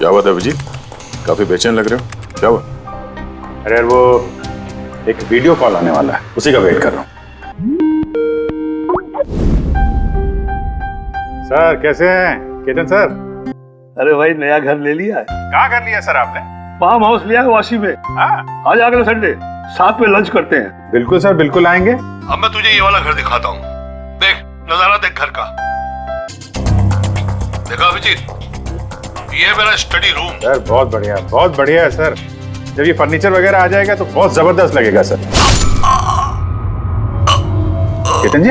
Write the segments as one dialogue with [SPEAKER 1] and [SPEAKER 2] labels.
[SPEAKER 1] क्या हुआ था अभिजीत? काफी बेचैन लग रहे हो, क्या हुआ?
[SPEAKER 2] अरे यार वो एक वीडियो कॉल आने वाला है, उसी का वेट कर रहा हूँ। सर कैसे हैं केतन सर?
[SPEAKER 3] अरे भाई नया घर ले लिया है।
[SPEAKER 2] कहाँ कर लिया सर आपने?
[SPEAKER 3] फार्म हाउस लिया है वाशी में।
[SPEAKER 2] हाँ
[SPEAKER 3] आज अगले संडे साथ में लंच करते हैं।
[SPEAKER 2] बिल्कुल सर, बिल्कुल आएंगे।
[SPEAKER 3] अब मैं तुझे ये वाला घर दिखाता हूँ, देख नजारा देख घर का। देखा अभिजीत, ये है मेरा स्टडी रूम।
[SPEAKER 2] सर बहुत बढ़िया है सर। जब ये फर्नीचर वगैरह आ जाएगा तो बहुत जबरदस्त लगेगा सर। केतन जी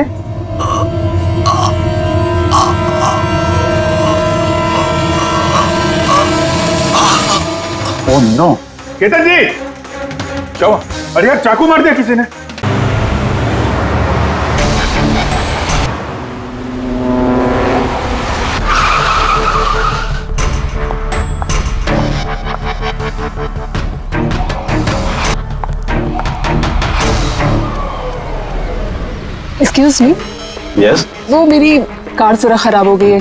[SPEAKER 2] ओह नो, केतन जी क्या हुआ? अरे यार चाकू मार दिया किसी ने।
[SPEAKER 4] Excuse me.
[SPEAKER 2] यस।
[SPEAKER 4] वो मेरी कार जरा खराब हो गई है,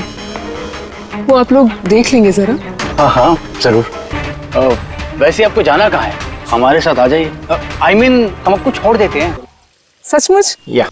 [SPEAKER 4] वो आप लोग देख लेंगे जरा।
[SPEAKER 5] हाँ जरूर। वैसे आपको जाना कहाँ है? हमारे साथ आ जाइए। I mean, हम आपको छोड़ देते हैं।
[SPEAKER 4] सचमुच?
[SPEAKER 5] या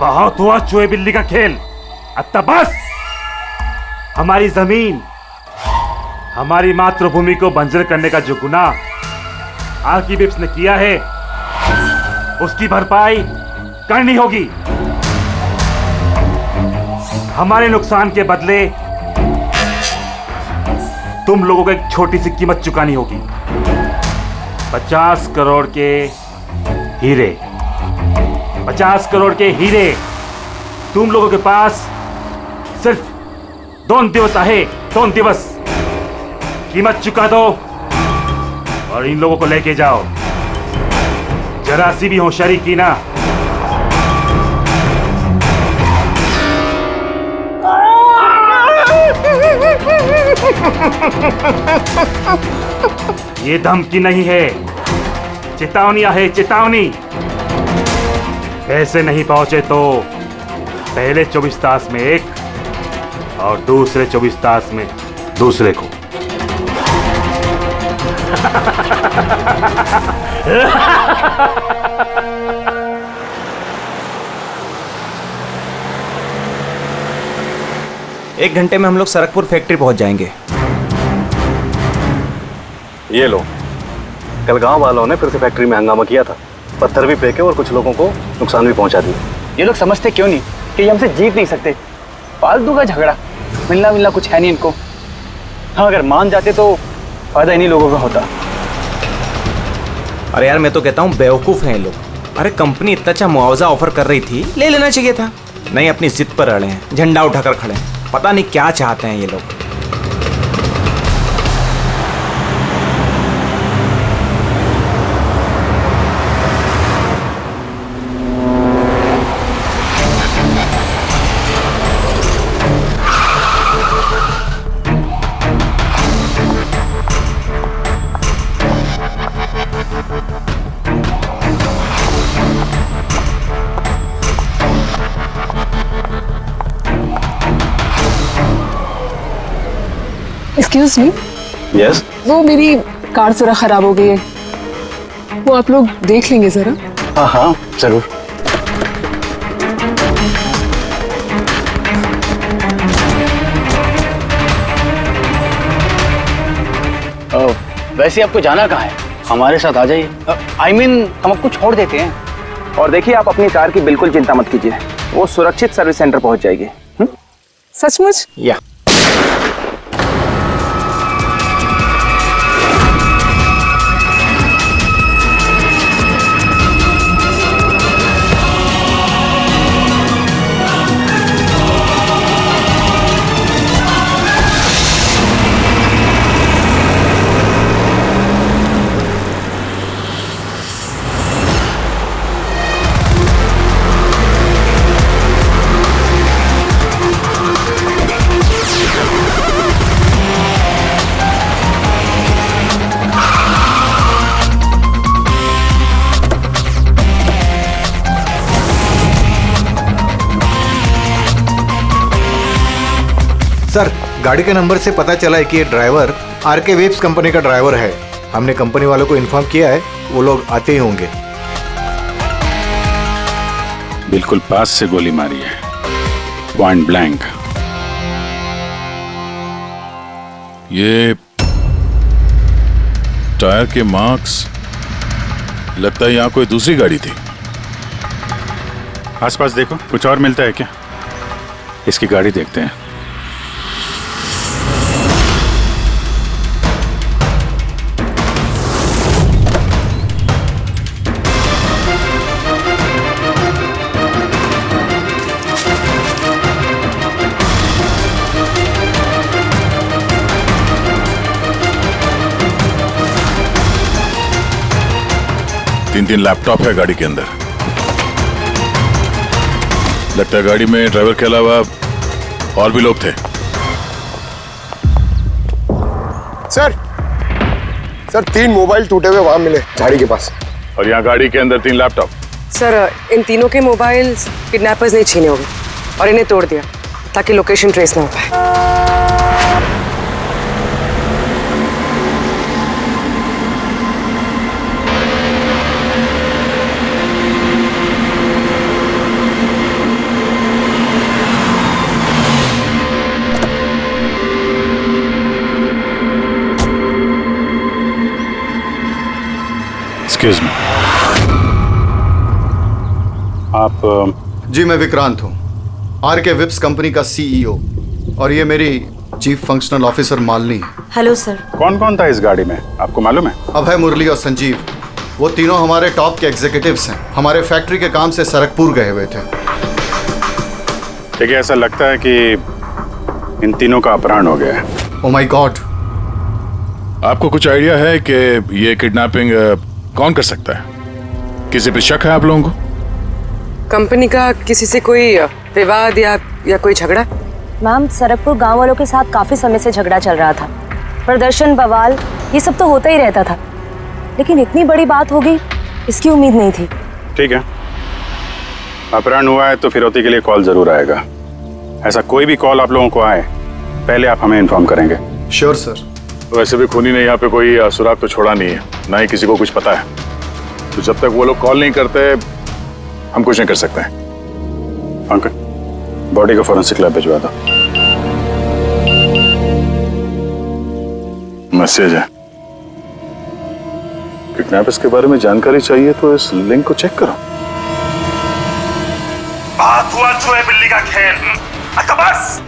[SPEAKER 6] बहुत हुआ चूहे बिल्ली का खेल, अब बस। हमारी जमीन, हमारी मातृभूमि को बंजर करने का जो गुनाह आर्किबिप्स ने किया है, उसकी भरपाई करनी होगी। हमारे नुकसान के बदले तुम लोगों को एक छोटी सी कीमत चुकानी होगी। 50 करोड़ के हीरे। 50 करोड़ के हीरे तुम लोगों के पास सिर्फ 2 दिवस आहे, 2 दिवस। कीमत चुका दो और इन लोगों को लेके जाओ। जरा सी भी होशियारी की ना, ये धमकी नहीं है, चेतावनी है, चेतावनी। पैसे नहीं पहुंचे तो पहले 24 तास में एक और दूसरे 24 तास में दूसरे को।
[SPEAKER 7] एक घंटे में हम लोग सरकपुर फैक्ट्री पहुंच जाएंगे।
[SPEAKER 8] ये लो, कल गांव वालों ने फिर से फैक्ट्री में हंगामा किया था, पत्थर भी फेंके और कुछ लोगों को नुकसान भी पहुंचा दिया।
[SPEAKER 5] ये लोग समझते क्यों नहीं कि ये हमसे जीत नहीं सकते? फालतू का झगड़ा, मिलना कुछ है नहीं इनको। हाँ अगर मान जाते तो फायदा इन्हीं लोगों का होता।
[SPEAKER 7] अरे यार मैं तो कहता हूँ बेवकूफ़ हैं ये लोग। अरे कंपनी इतना अच्छा मुआवजा ऑफर कर रही थी, ले लेना चाहिए था। नहीं, अपनी जिद पर अड़े हैं, झंडा उठाकर खड़े हैं। पता नहीं क्या चाहते हैं ये लोग।
[SPEAKER 4] Excuse me.
[SPEAKER 8] यस।
[SPEAKER 4] वो मेरी कार जरा खराब हो गई है, वो आप लोग देख लेंगे जरा।
[SPEAKER 8] हाँ जरूर।
[SPEAKER 5] वैसे आपको जाना कहाँ है? हमारे साथ आ जाइए। I mean, हम आपको छोड़ देते हैं। और देखिए आप अपनी कार की बिल्कुल चिंता मत कीजिए, वो सुरक्षित सर्विस सेंटर पहुंच जाएगी।
[SPEAKER 4] सचमुच?
[SPEAKER 5] या
[SPEAKER 9] सर, गाड़ी के नंबर से पता चला है कि ये ड्राइवर आरके वेब्स कंपनी का ड्राइवर है। हमने कंपनी वालों को इन्फॉर्म किया है, वो लोग आते ही होंगे।
[SPEAKER 10] बिल्कुल पास से गोली मारी है, पॉइंट ब्लैंक।
[SPEAKER 1] ये टायर के मार्क्स, लगता है यहाँ कोई दूसरी गाड़ी थी।
[SPEAKER 10] आसपास देखो, कुछ और मिलता है क्या? इसकी गाड़ी देखते हैं।
[SPEAKER 1] तीन लैपटॉप है गाड़ी के अंदर। लगता है गाड़ी में ड्राइवर के अलावा और भी लोग थे।
[SPEAKER 11] सर 3 मोबाइल टूटे हुए वहां मिले झाड़ी के पास।
[SPEAKER 1] और यहाँ गाड़ी के अंदर 3 लैपटॉप।
[SPEAKER 12] सर इन तीनों के मोबाइल किडनैपर्स ने छीने होंगे और इन्हें तोड़ दिया ताकि लोकेशन ट्रेस ना हो पाए।
[SPEAKER 10] एक्सक्यूज मी, आप?
[SPEAKER 9] जी, मैं विक्रांत हूँ, आरके वेब्स कंपनी का सीईओ, और ये मेरी चीफ फंक्शनल ऑफिसर मालिनी है।
[SPEAKER 13] Hello sir.
[SPEAKER 10] कौन कौन था इस गाड़ी में, आपको मालूम है?
[SPEAKER 9] अभय, मुरली और संजीव, वो तीनों हमारे टॉप के एग्जीक्यूटिव्स हैं। हमारे फैक्ट्री के काम से सरकपुर गए हुए थे।
[SPEAKER 10] देखिए, ऐसा लगता है कि इन तीनों का अपहरण हो गया है।
[SPEAKER 9] Oh my God.
[SPEAKER 1] आपको कुछ आइडिया है कि ये किडनैपिंग कौन कर सकता है? किसी पे शक है आप लोगों को?
[SPEAKER 12] कंपनी का किसी से कोई विवाद या कोई झगड़ा?
[SPEAKER 13] मैम, सरकपुर गांव वालों के साथ काफी समय से झगड़ा चल रहा था। प्रदर्शन, बवाल, ये सब तो होता ही रहता था, लेकिन इतनी बड़ी बात होगी इसकी उम्मीद नहीं थी।
[SPEAKER 10] ठीक है, अपहरण हुआ है तो फिरौती के लिए कॉल जरूर आएगा। ऐसा कोई भी कॉल आप लोगों को आए, पहले आप हमें इन्फॉर्म करेंगे।
[SPEAKER 9] Sure sir.
[SPEAKER 1] वैसे भी खूनी ने यहाँ पे कोई सुराग तो छोड़ा नहीं है, ना ही किसी को कुछ पता है। तो जब तक वो लोग कॉल नहीं करते हम कुछ नहीं कर सकते हैं।
[SPEAKER 10] अंकल, बॉडी को फॉरेंसिक लैब भिजवा दो।
[SPEAKER 1] मैसेज है। किडनैपर्स के बारे में जानकारी चाहिए तो इस लिंक को चेक करो।
[SPEAKER 6] बात हुआ चूहे बिल्ली का खेल। अच्छा बस,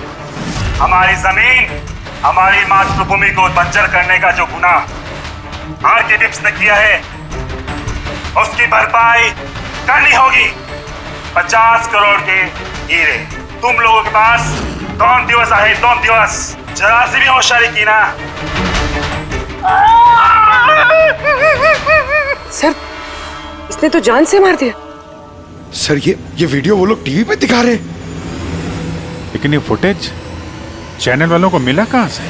[SPEAKER 6] हमारी जमीन, हमारी मातृभूमि को बंजर करने का जो गुनाह आरके वेब्स ने किया है, उसकी भरपाई करनी होगी। 50 करोड़ के हीरे तुम लोगों के पास कौन दिवस आए, 2 दिवस, जरा सी भी होशियारी की ना।
[SPEAKER 12] सर, इसने तो जान से मार दिया।
[SPEAKER 11] सर ये वीडियो वो लोग टीवी पे दिखा रहे हैं।
[SPEAKER 10] लेकिन ये फुटेज चैनल वालों को मिला कहां से?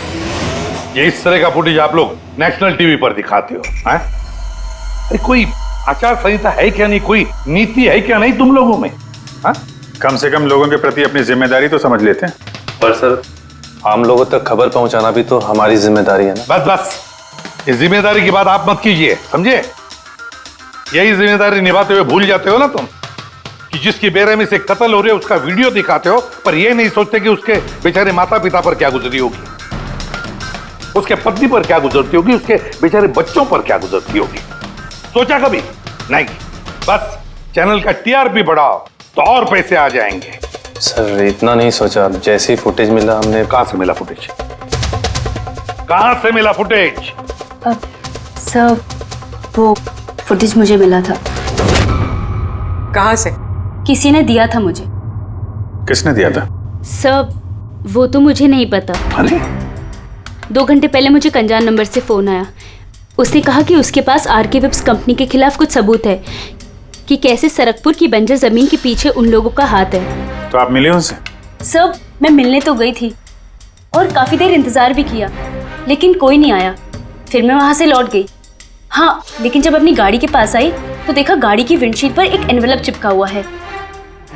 [SPEAKER 3] ये इस तरह का फुटेज आप लोग नेशनल टीवी पर दिखाते हो, हैं? अरे कोई आचार संहिता है क्या नहीं, कोई नीति है क्या नहीं तुम लोगों में? हाँ?
[SPEAKER 10] कम से कम लोगों के प्रति अपनी जिम्मेदारी तो समझ लेते हैं।
[SPEAKER 8] पर सर, आम लोगों तक खबर पहुंचाना भी तो हमारी जिम्मेदारी है ना।
[SPEAKER 3] बस इस जिम्मेदारी की बात आप मत कीजिए, समझे? यही जिम्मेदारी निभाते हुए भूल जाते हो ना तुम कि जिसकी बेरहमी से कत्ल हो रही है उसका वीडियो दिखाते हो, पर यह नहीं सोचते कि उसके बेचारे माता पिता पर क्या गुजरी होगी, उसके पत्नी पर क्या गुजरती होगी, उसके बेचारे बच्चों पर क्या गुजरती होगी। सोचा कभी नहीं? बस चैनल का टीआरपी बढ़ाओ तो और पैसे आ जाएंगे।
[SPEAKER 8] सर, इतना नहीं सोचा। जैसे ही फुटेज मिला हमने।
[SPEAKER 3] कहां से मिला फुटेज? कहां से मिला फुटेज?
[SPEAKER 13] सर, वो फुटेज मुझे मिला था।
[SPEAKER 12] कहां से?
[SPEAKER 13] किसी ने दिया था मुझे।
[SPEAKER 10] किसने दिया था?
[SPEAKER 13] सर, वो तो मुझे नहीं पता।
[SPEAKER 3] अरे
[SPEAKER 13] 2 घंटे पहले मुझे कंजान नंबर से फोन आया। उसने कहा कि उसके पास आरके वेब्स कंपनी के खिलाफ कुछ सबूत है कि कैसे सरकपुर की बंजर जमीन के पीछे उन लोगों का हाथ है।
[SPEAKER 10] तो आप मिले उनसे?
[SPEAKER 13] सर, मैं मिलने तो गई थी और काफी देर इंतजार भी किया, लेकिन कोई नहीं आया। फिर मैं वहां से लौट गई। हाँ, लेकिन जब अपनी गाड़ी के पास आई तो देखा गाड़ी की विंडशीट पर एक एनवेलप चिपका हुआ है।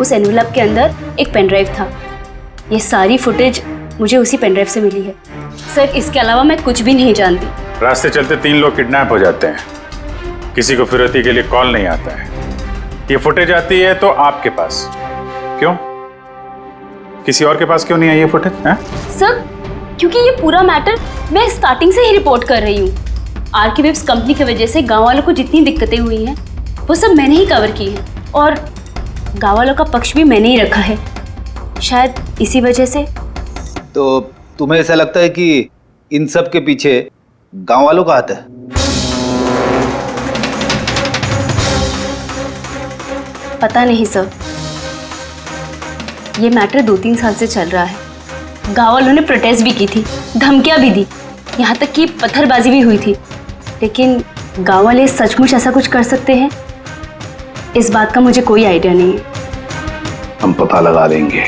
[SPEAKER 13] उस एनवेलप के अंदर एक पेन ड्राइव था। ये सारी फुटेज मुझे उसी पेनड्राइव से मिली है। सर, इसके अलावा मैं कुछ भी नहीं जानती।
[SPEAKER 10] रास्ते चलते 3 लोग किडनैप हो जाते हैं, किसी को फिरौती के लिए कॉल नहीं आता है। ये फुटेज आती है तो आपके पास, क्यों? किसी और के पास क्यों नहीं आई ये फुटेज?
[SPEAKER 13] सर, क्योंकि ये पूरा मैटर मैं स्टार्टिंग से ही रिपोर्ट कर रही हूँ। आरके वेब्स कंपनी की वजह से गांव वालों को जितनी दिक्कतें हुई हैं वो सब मैंने ही कवर की है, और गांव वालों का पक्ष भी मैंने ही रखा है। शायद इसी वजह से।
[SPEAKER 14] तो तुम्हें ऐसा लगता है कि इन सब के पीछे गांव वालों का हाथ है?
[SPEAKER 13] पता नहीं सर, ये मैटर 2-3 साल से चल रहा है। गांव वालों ने प्रोटेस्ट भी की थी, धमकियां भी दी, यहाँ तक कि पत्थरबाजी भी हुई थी। लेकिन गांव वाले सचमुच ऐसा कुछ कर सकते हैं, इस बात का मुझे कोई आइडिया नहीं है।
[SPEAKER 3] हम पता लगा लेंगे,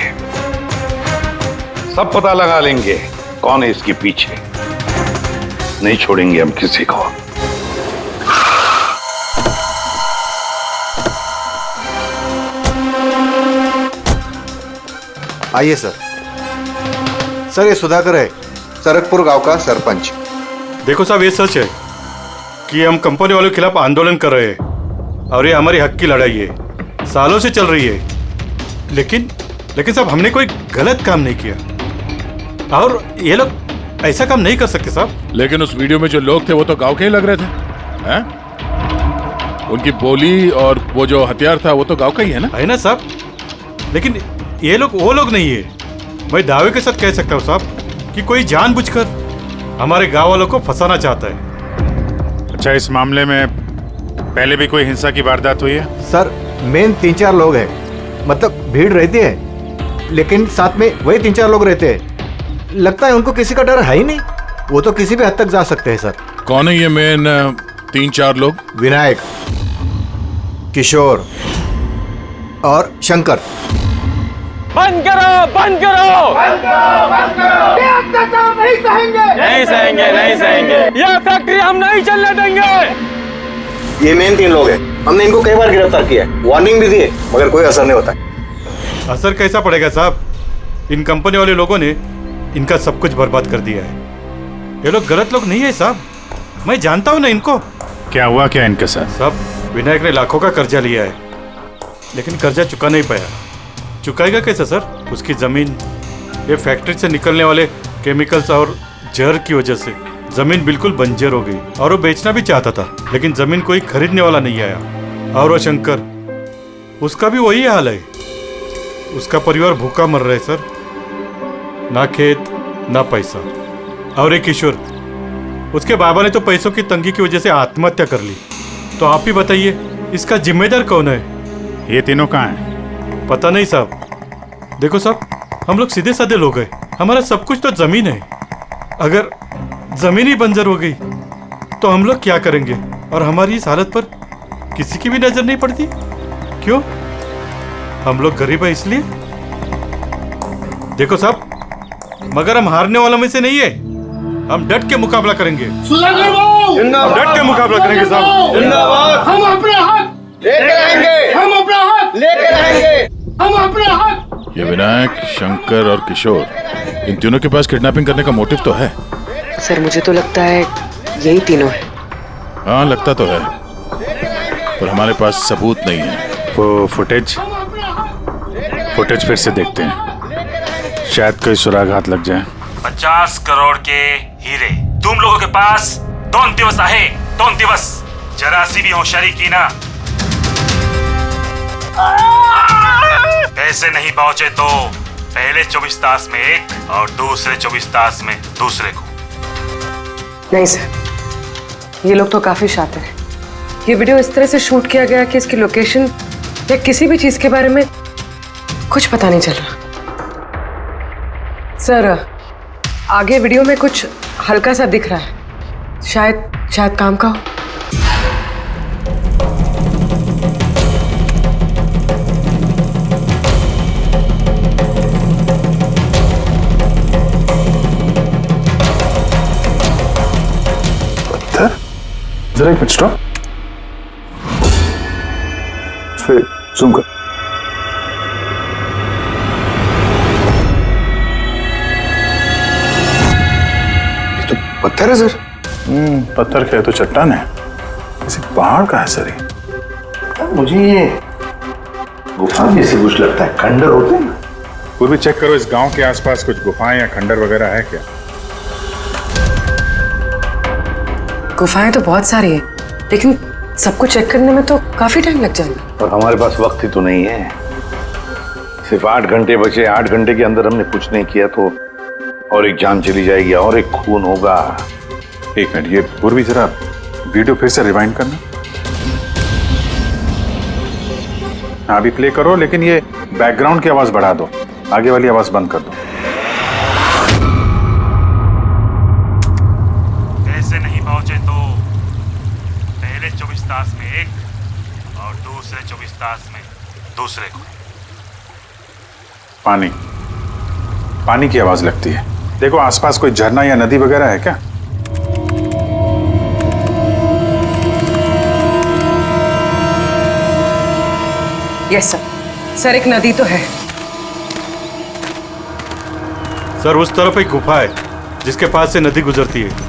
[SPEAKER 3] सब पता लगा लेंगे कौन है इसके पीछे। नहीं छोड़ेंगे हम किसी को।
[SPEAKER 9] आइए सर। सर, ये सुधाकर है, सरकपुर गांव का सरपंच।
[SPEAKER 2] देखो साहब, ये सच है कि हम कंपनी वालों के खिलाफ आंदोलन कर रहे हैं और ये हमारी हक की लड़ाई है, सालों से चल रही है। लेकिन साहब, हमने कोई गलत काम नहीं किया और ये लोग ऐसा काम नहीं कर सकते साहब।
[SPEAKER 1] लेकिन उस वीडियो में जो लोग थे वो तो गांव के ही लग रहे थे, हैं? उनकी बोली और वो जो हथियार था वो तो गांव का ही है ना?
[SPEAKER 2] है ना साहब, लेकिन ये लोग वो लोग नहीं है। मैं दावे के साथ कह सकता हूँ साहब कि कोई जानबूझकर हमारे गांव वालों को फंसाना चाहता है।
[SPEAKER 10] अच्छा, इस मामले में पहले भी कोई हिंसा की वारदात हुई है?
[SPEAKER 9] सर, मेन 3-4 लोग हैं, मतलब भीड़ रहती है, लेकिन साथ में वही 3-4 लोग रहते हैं। लगता है उनको किसी का डर है ही नहीं, वो तो किसी भी हद तक जा सकते हैं सर।
[SPEAKER 1] कौन है ये मेन 3-4 लोग?
[SPEAKER 9] विनायक, किशोर और शंकर।
[SPEAKER 5] बंद करो, बंद करो, बंद करो, बंद करो। ये अत्याचार नहीं सहेंगे, नहीं सहेंगे, नहीं सहेंगे। ये फैक्ट्री हम नहीं चलने देंगे।
[SPEAKER 9] ये मेन 3 लोग हैं, हमने इनको कई बार गिरफ्तार किया है, वार्निंग भी दी है, मगर कोई असर नहीं होता है।
[SPEAKER 2] असर कैसा पड़ेगा साहब? इन कंपनी वाले लोगों ने इनका सब कुछ बर्बाद कर दिया है। ये लोग गलत लोग नहीं है साहब, मैं जानता हूँ ना इनको।
[SPEAKER 10] क्या हुआ क्या इनके साथ?
[SPEAKER 2] साहब, विनायक ने लाखों का कर्जा लिया है, लेकिन कर्जा चुका नहीं पाया। चुकाएगा कैसे सर? उसकी जमीन ये फैक्ट्री से निकलने वाले केमिकल्स और जहर की वजह से जमीन बिल्कुल बंजर हो गई, और वो बेचना भी चाहता था, लेकिन जमीन कोई खरीदने वाला नहीं आया। और वो शंकर, उसका भी वही हाल है। उसका परिवार भूखा मर रहा है सर, ना खेत ना पैसा। और एक किशोर, उसके बाबा ने तो पैसों की तंगी की वजह से आत्महत्या कर ली। तो आप ही बताइए, इसका जिम्मेदार कौन है?
[SPEAKER 10] ये तीनों कहाँ हैं?
[SPEAKER 2] पता नहीं साहब। देखो साहब, हम लोग सीधे साधे लोग हैं, हमारा सब कुछ तो जमीन है। अगर जमीन ही बंजर हो गई तो हम लोग क्या करेंगे? और हमारी इस हालत पर किसी की भी नजर नहीं पड़ती। क्यों? हम लोग गरीब है इसलिए? देखो साहब, मगर हम हारने वालों में से नहीं है, हम डट के मुकाबला करेंगे। हम डट के मुकाबला करेंगे साहब।
[SPEAKER 5] जिंदाबाद। हम अपने हक लेकर आएंगे, हम अपना हक लेकर आएंगे, हम अपना हक।
[SPEAKER 1] ये विनायक, शंकर और किशोर, इन तीनों के पास किडनैपिंग करने का मोटिव तो है।
[SPEAKER 12] सर, मुझे तो लगता है यही तीनों है।
[SPEAKER 1] हाँ, लगता तो है, पर हमारे पास सबूत नहीं है।
[SPEAKER 10] वो फुटेज फिर से देखते हैं, शायद कोई सुराग हाथ लग जाए।
[SPEAKER 6] 50 करोड़ के हीरे तुम लोगों के पास 2 दिवस आहे, 2 दिवस। जरा सी भी होशियारी की ना, पैसे नहीं पहुंचे तो पहले 24 तास में एक और दूसरे 24 तास में दूसरे को।
[SPEAKER 12] नहीं सर, ये लोग तो काफी शातिर हैं। ये वीडियो इस तरह से शूट किया गया कि इसकी लोकेशन या किसी भी चीज के बारे में कुछ पता नहीं चल रहा। सर, आगे वीडियो में कुछ हल्का सा दिख रहा है, शायद काम का हो।
[SPEAKER 1] जरा एक मिनट स्टॉप, फिर जूम कर।
[SPEAKER 11] पत्थर है सर।
[SPEAKER 10] पत्थर क्या है तो चट्टान है, किसी पहाड़ का है सर ये।
[SPEAKER 3] मुझे ये गुफा जैसे कुछ लगता है, खंडर होते हैं ना।
[SPEAKER 10] वो भी चेक करो इस गांव के आसपास कुछ गुफाएं या खंडर वगैरह है क्या?
[SPEAKER 12] गुफाएं तो बहुत सारी है, लेकिन सबको चेक करने में तो काफी टाइम लग जाएगा।
[SPEAKER 3] और हमारे पास वक्त ही तो नहीं है, सिर्फ 8 घंटे बचे। 8 घंटे के अंदर हमने कुछ नहीं किया तो और एक जान चली जाएगी और एक खून होगा।
[SPEAKER 10] एक मिनट, ये पूर्वी जरा वीडियो फिर से रिवाइंड करना। हाँ अभी प्ले करो, लेकिन ये बैकग्राउंड की आवाज बढ़ा दो, आगे वाली आवाज बंद कर दो।
[SPEAKER 6] ऐसे नहीं पहुंचे तो पहले 24 तास में एक और दूसरे 24 तास में दूसरे को।
[SPEAKER 10] पानी की आवाज लगती है। देखो आसपास कोई झरना या नदी वगैरह है क्या?
[SPEAKER 12] यस सर, एक नदी तो है।
[SPEAKER 2] सर उस तरफ एक गुफा है जिसके पास से नदी गुजरती है।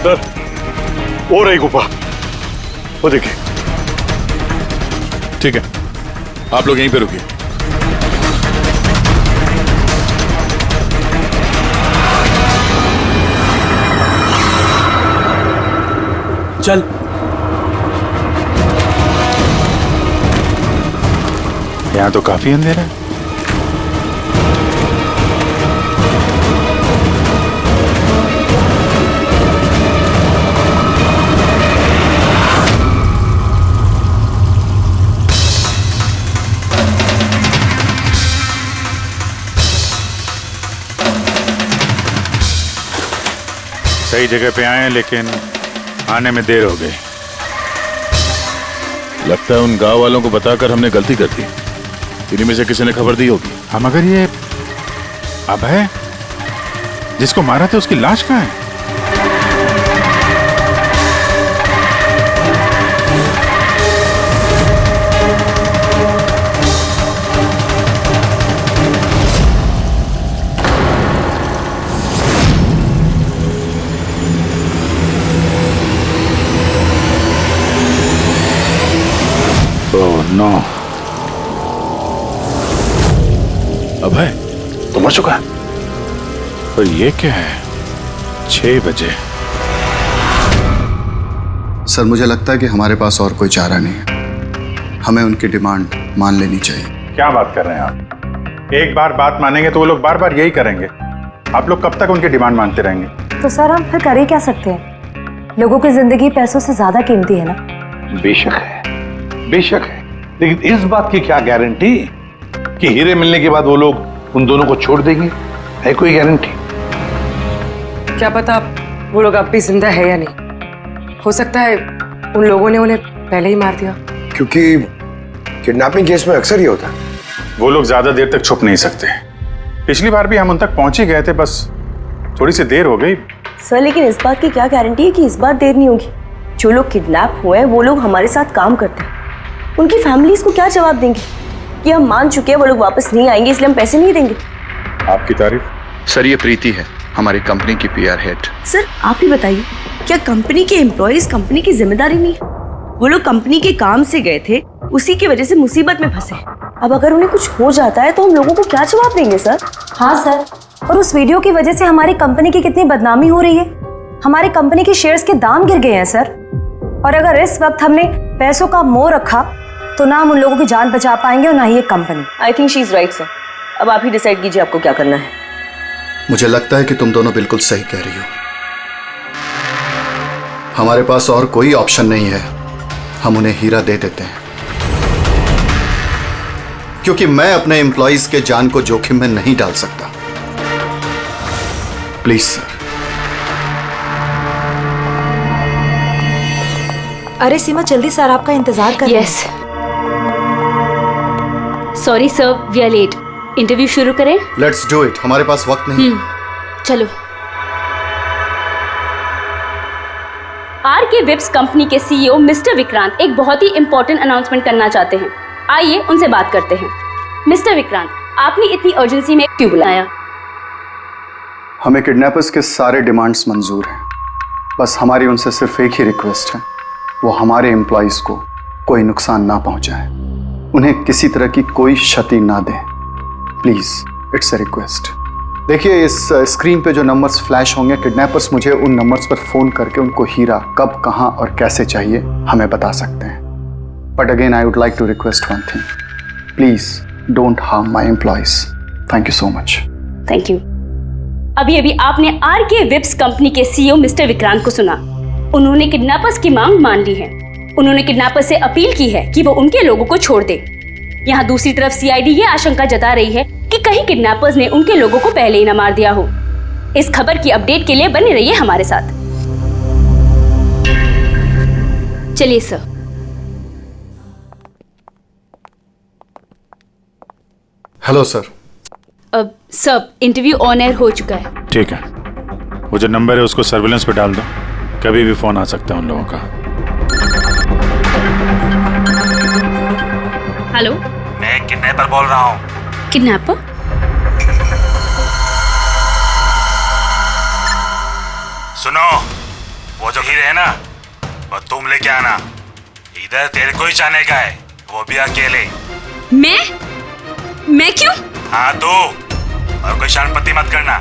[SPEAKER 2] सर वो रही गुफा, वो देखिए।
[SPEAKER 1] ठीक है, आप लोग यहीं पे रुकिए।
[SPEAKER 7] चल।
[SPEAKER 10] यहाँ तो काफी अंधेरा है। सही जगह पे आए हैं, लेकिन आने में देर हो गई।
[SPEAKER 1] लगता है उन गांव वालों को बताकर हमने गलती कर दी। इन्हीं में से किसी ने खबर दी होगी।
[SPEAKER 10] हाँ मगर ये अभय जिसको मारा था उसकी लाश कहाँ है? नो,
[SPEAKER 1] अभय
[SPEAKER 10] तो मर चुका है। पर ये क्या है? 6 बजे।
[SPEAKER 15] सर मुझे लगता है कि हमारे पास और कोई चारा नहीं है, हमें उनकी डिमांड मान लेनी चाहिए।
[SPEAKER 10] क्या बात कर रहे हैं आप? एक बार बात मानेंगे तो वो लोग बार बार यही करेंगे। आप लोग कब तक उनकी डिमांड मानते रहेंगे?
[SPEAKER 16] तो सर हम फिर कर ही क्या सकते हैं? लोगों की जिंदगी पैसों से ज्यादा कीमती है ना।
[SPEAKER 3] बेशक है, बेशक है, लेकिन इस बात की क्या गारंटी कि हीरे मिलने के बाद वो लोग उन दोनों को छोड़ देंगे? है कोई गारंटी?
[SPEAKER 12] क्या पता वो लोग अब भी जिंदा है या नहीं। हो सकता है उन लोगों ने उन्हें पहले ही मार दिया।
[SPEAKER 11] क्योंकि किडनैपिंग केस में अक्सर ही होता है।
[SPEAKER 10] वो लोग ज्यादा देर तक छुप नहीं सकते। पिछली बार भी हम उन तक पहुंच ही गए थे, बस थोड़ी सी देर हो गई।
[SPEAKER 13] सर लेकिन इस बात की क्या गारंटी है कि इस बार देर नहीं होगी? जो लोग किडनैप हुए हैं वो लोग हमारे साथ काम करते हैं। उनकी फैमिलीज को क्या जवाब देंगे कि हम मान चुके हैं वो लोग वापस नहीं आएंगे इसलिए हम पैसे नहीं देंगे?
[SPEAKER 10] आपकी तारीफ।
[SPEAKER 15] सर ये प्रीति है, हमारी कंपनी की PR हेड।
[SPEAKER 13] सर आप ही बताइए, क्या कंपनी के एम्प्लॉयज कंपनी की जिम्मेदारी नहीं है? वो लोग कंपनी के काम से गए थे, उसी की वजह से मुसीबत में फंसे। अब अगर उन्हें कुछ हो जाता है तो हम लोगों को क्या जवाब देंगे सर?
[SPEAKER 16] हाँ सर, और उस वीडियो की वजह से हमारी कंपनी की कितनी बदनामी हो रही है। हमारी कंपनी के शेयर्स के दाम गिर गए हैं सर। और अगर इस वक्त हमने पैसों का मोह रखा तो ना हम उन लोगों की जान बचा पाएंगे और ना ही एक company.
[SPEAKER 13] I think she is right sir. अब आप ही डिसाइड कीजिए आपको क्या करना है।
[SPEAKER 15] मुझे लगता है कि तुम दोनों बिल्कुल सही कह रही हो। हमारे पास और कोई ऑप्शन नहीं है, हम उन्हें हीरा दे देते हैं, क्योंकि मैं अपने एम्प्लॉइज के जान को जोखिम में नहीं डाल सकता। Please sir.
[SPEAKER 16] अरे सीमा जल्दी सर आपका इंतजार कर।
[SPEAKER 13] Yes sorry sir, we are late. Interview शुरू करें?
[SPEAKER 15] लेट्स डू इट, हमारे पास वक्त नहीं।
[SPEAKER 13] चलो। आरके वेब्स कंपनी के सीईओ मिस्टर विक्रांत एक बहुत ही इंपॉर्टेंट अनाउंसमेंट करना चाहते हैं। आइए उनसे बात करते हैं। मिस्टर विक्रांत, आपने इतनी अर्जेंसी में क्यों बुलाया?
[SPEAKER 15] हमें किडनैपर्स के सारे डिमांड्स मंजूर हैं, बस हमारी उनसे सिर्फ एक ही रिक्वेस्ट है, वो हमारे एम्प्लॉयज को कोई नुकसान ना पहुंचाए, उन्हें किसी तरह की कोई क्षति ना दें। Please, it's a request. देखिए, इस स्क्रीन पे जो नंबर्स फ्लैश होंगे, किडनैपर्स मुझे उन नंबर्स पर फोन करके उनको हीरा कब, कहां और कैसे चाहिए हमें बता सकते हैं। But again I would like to request one thing, please don't harm my employees. Thank you so much.
[SPEAKER 13] Thank you. अभी अभी आपने आरके वेब्स कंपनी के सीईओ मिस्टर विक्रांत को सुना। उन्होंने किडनैपर्स की मांग मान ली है। उन्होंने किडनैपर्स से अपील की है कि वो उनके लोगों को छोड़ दे। यहाँ दूसरी तरफ सीआईडी ये आशंका जता रही है कि कहीं किडनैपर्स ने उनके लोगों को पहले ही न मार दिया हो। इस खबर की अपडेट के लिए बने रहिए हमारे साथ। चलिए सर।
[SPEAKER 15] Hello sir.
[SPEAKER 13] अब सब इंटरव्यू ऑन एयर हो चुका है।
[SPEAKER 10] ठीक है, वो जो नंबर है उसको सर्विलेंस पे डाल दो, कभी भी फोन आ सकता है उन लोगों का।
[SPEAKER 13] हेलो,
[SPEAKER 6] मैं किडनैपर बोल रहा हूँ।
[SPEAKER 13] किडनैपर?
[SPEAKER 6] सुनो, वो जो हीरे है ना, वो तुम लेके आना। इधर तेरे को ही जाने का है, वो भी अकेले।
[SPEAKER 13] मैं क्यों?
[SPEAKER 6] हाँ तो, और कोई शानपत्ती मत करना,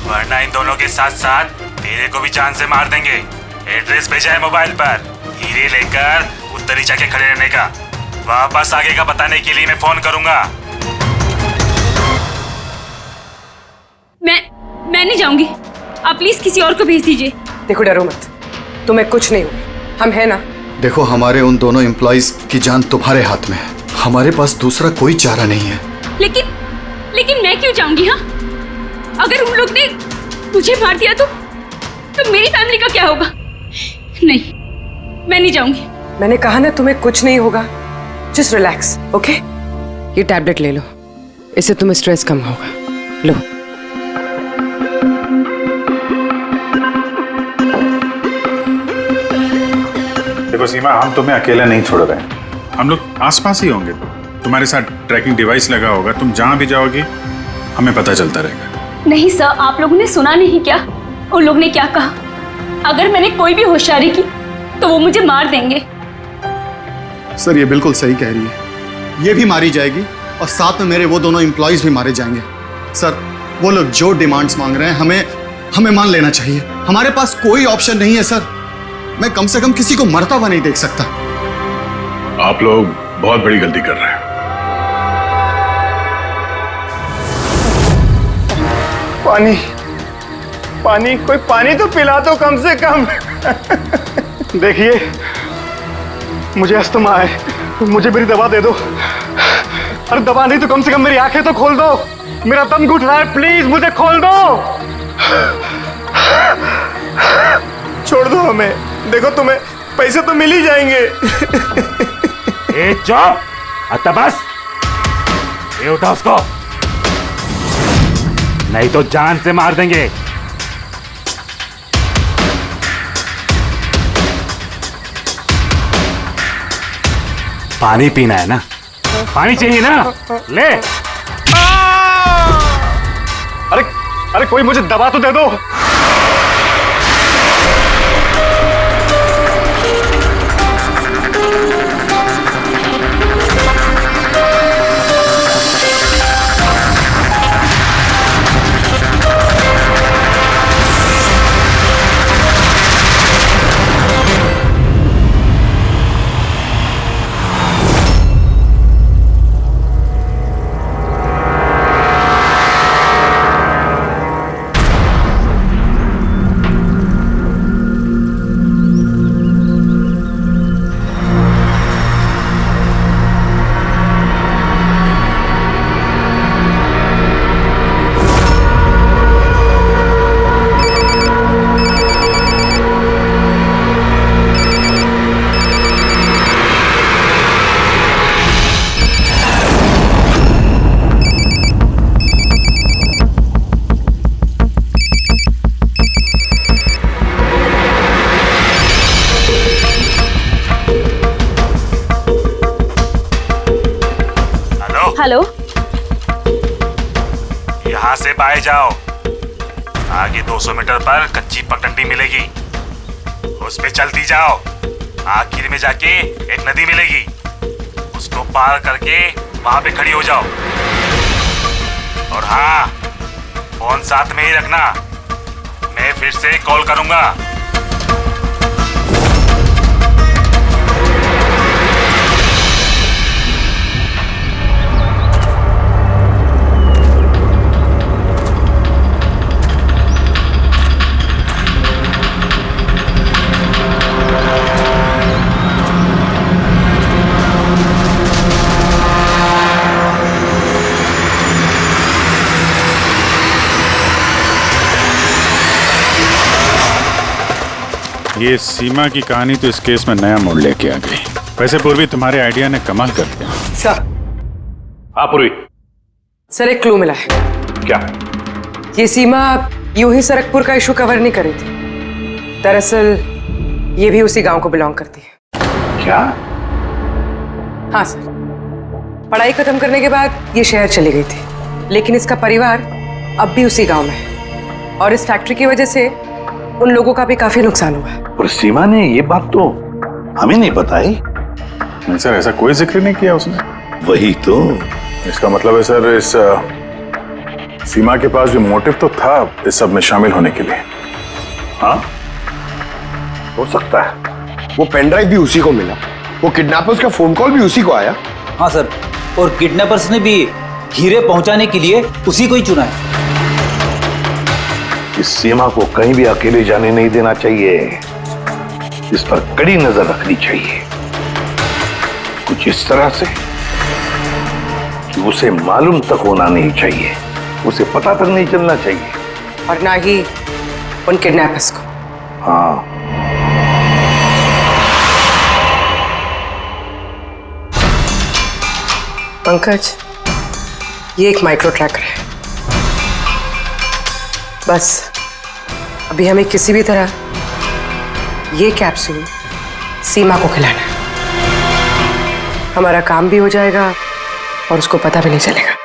[SPEAKER 6] वरना इन दोनों के साथ साथ तेरे को भी जान से मार देंगे। एड्रेस भेजा है मोबाइल पर, हीरे लेकर उधर ही जाके खड़े रहने का। वापस आगे का बताने के लिए मैं फोन करूंगा।
[SPEAKER 13] मैं नहीं जाऊंगी। आप प्लीज किसी और को भेज दीजिए।
[SPEAKER 12] देखो, डरो मत, तुम्हें कुछ नहीं होगा, हम है ना।
[SPEAKER 15] देखो, हमारे उन दोनों एम्प्लॉयज की जान तुम्हारे हाथ में है, हमारे पास दूसरा कोई चारा नहीं है।
[SPEAKER 13] लेकिन मैं क्यों जाऊंगी? हाँ, अगर उन लोग ने मुझे मार दिया तो मेरी फैमिली का क्या होगा? नहीं, मैं नहीं जाऊंगी।
[SPEAKER 12] मैंने कहा ना, तुम्हें कुछ नहीं होगा। Just relax, okay? ये टैबलेट ले लो, इससे तुम्हें स्ट्रेस कम होगा। लो।
[SPEAKER 10] देखो सीमा, हम तुम्हें अकेला नहीं छोड़ रहे हैं, हम लोग आसपास ही होंगे। तुम्हारे साथ ट्रैकिंग डिवाइस लगा होगा, तुम जहां भी जाओगी हमें पता चलता रहेगा।
[SPEAKER 13] नहीं सर, आप लोगों ने सुना नहीं क्या उन लोग ने क्या कहा? अगर मैंने कोई भी होशियारी की तो वो मुझे मार देंगे।
[SPEAKER 15] सर, ये बिल्कुल सही कह रही है, ये भी मारी जाएगी और साथ में मेरे वो दोनों एम्प्लॉयज भी मारे जाएंगे। सर, वो लोग जो डिमांड्स मांग रहे हैं हमें मान लेना चाहिए। हमारे पास कोई ऑप्शन नहीं है सर। मैं कम से कम किसी को मरता हुआ नहीं देख सकता।
[SPEAKER 1] आप लोग बहुत बड़ी गलती कर रहे हैं।
[SPEAKER 11] पानी, कोई पानी तो पिला दो कम से कम। देखिए, मुझे अस्थमा है, मुझे मेरी दवा दे दो। अरे दवा नहीं तो कम से कम मेरी आंखें तो खोल दो, मेरा दम घुट रहा है, प्लीज मुझे खोल दो। छोड़ दो हमें, देखो तुम्हें पैसे तो मिल ही जाएंगे।
[SPEAKER 6] ए चुप, आता बस। ये उठा उसको, नहीं तो जान से मार देंगे। पानी पीना है ना? पानी चाहिए ना? ले।
[SPEAKER 11] अरे कोई मुझे दवा तो दे दो।
[SPEAKER 13] हेलो,
[SPEAKER 6] यहाँ से बाहर जाओ। आगे 200 मीटर पर कच्ची पगडंडी मिलेगी, उस पे चलती जाओ। आखिर में जाके एक नदी मिलेगी, उसको पार करके वहां पे खड़ी हो जाओ। और हाँ, फोन साथ में ही रखना, मैं फिर से कॉल करूंगा।
[SPEAKER 10] ये सीमा की कहानी तो इस केस में नया मोड़ लेके आ गई। वैसे पूर्वी, तुम्हारे आइडिया ने कमाल कर दिया।
[SPEAKER 12] सर।
[SPEAKER 3] हाँ पूर्वी।
[SPEAKER 12] सर, एक क्लू मिला है।
[SPEAKER 3] क्या?
[SPEAKER 12] ये सीमा यूं ही सरकपुर का इशू कवर नहीं करी थी। दरअसल ये भी उसी गांव को बिलोंग करती है।
[SPEAKER 3] क्या?
[SPEAKER 12] हाँ सर, पढ़ाई खत्म करने के बाद ये शहर चली गई थी, लेकिन इसका परिवार अब भी उसी गांव में है और इस फैक्ट्री की वजह से उन लोगों का भी काफी नुकसान हुआ है।
[SPEAKER 3] और सीमा ने ये बात तो हमें नहीं बताई।
[SPEAKER 1] नहीं सर, ऐसा कोई जिक्र नहीं किया उसने।
[SPEAKER 3] वही तो।
[SPEAKER 1] इसका मतलब है सर, इस सीमा के पास भी मोटिव तो था इस सब में शामिल होने के लिए।
[SPEAKER 3] हाँ, हो सकता है।
[SPEAKER 11] वो पेन ड्राइव भी उसी को मिला, वो किडनैपर्स का फोन कॉल भी उसी को आया।
[SPEAKER 14] हाँ सर, और किडनैपर्स ने भी हीरे पहुंचाने के लिए उसी को ही चुना है।
[SPEAKER 3] इस सीमा को कहीं भी अकेले जाने नहीं देना चाहिए, इस पर कड़ी नजर रखनी चाहिए, कुछ इस तरह से कि उसे मालूम तक होना नहीं चाहिए, उसे पता तक नहीं चलना चाहिए,
[SPEAKER 12] और ना ही उन किडनैपर्स को।
[SPEAKER 3] हाँ।
[SPEAKER 12] पंकज, ये एक माइक्रो ट्रैकर है। बस अभी हमें किसी भी तरह ये कैप्सूल सीमा को खिलाना है। हमारा काम भी हो जाएगा और उसको पता भी नहीं चलेगा।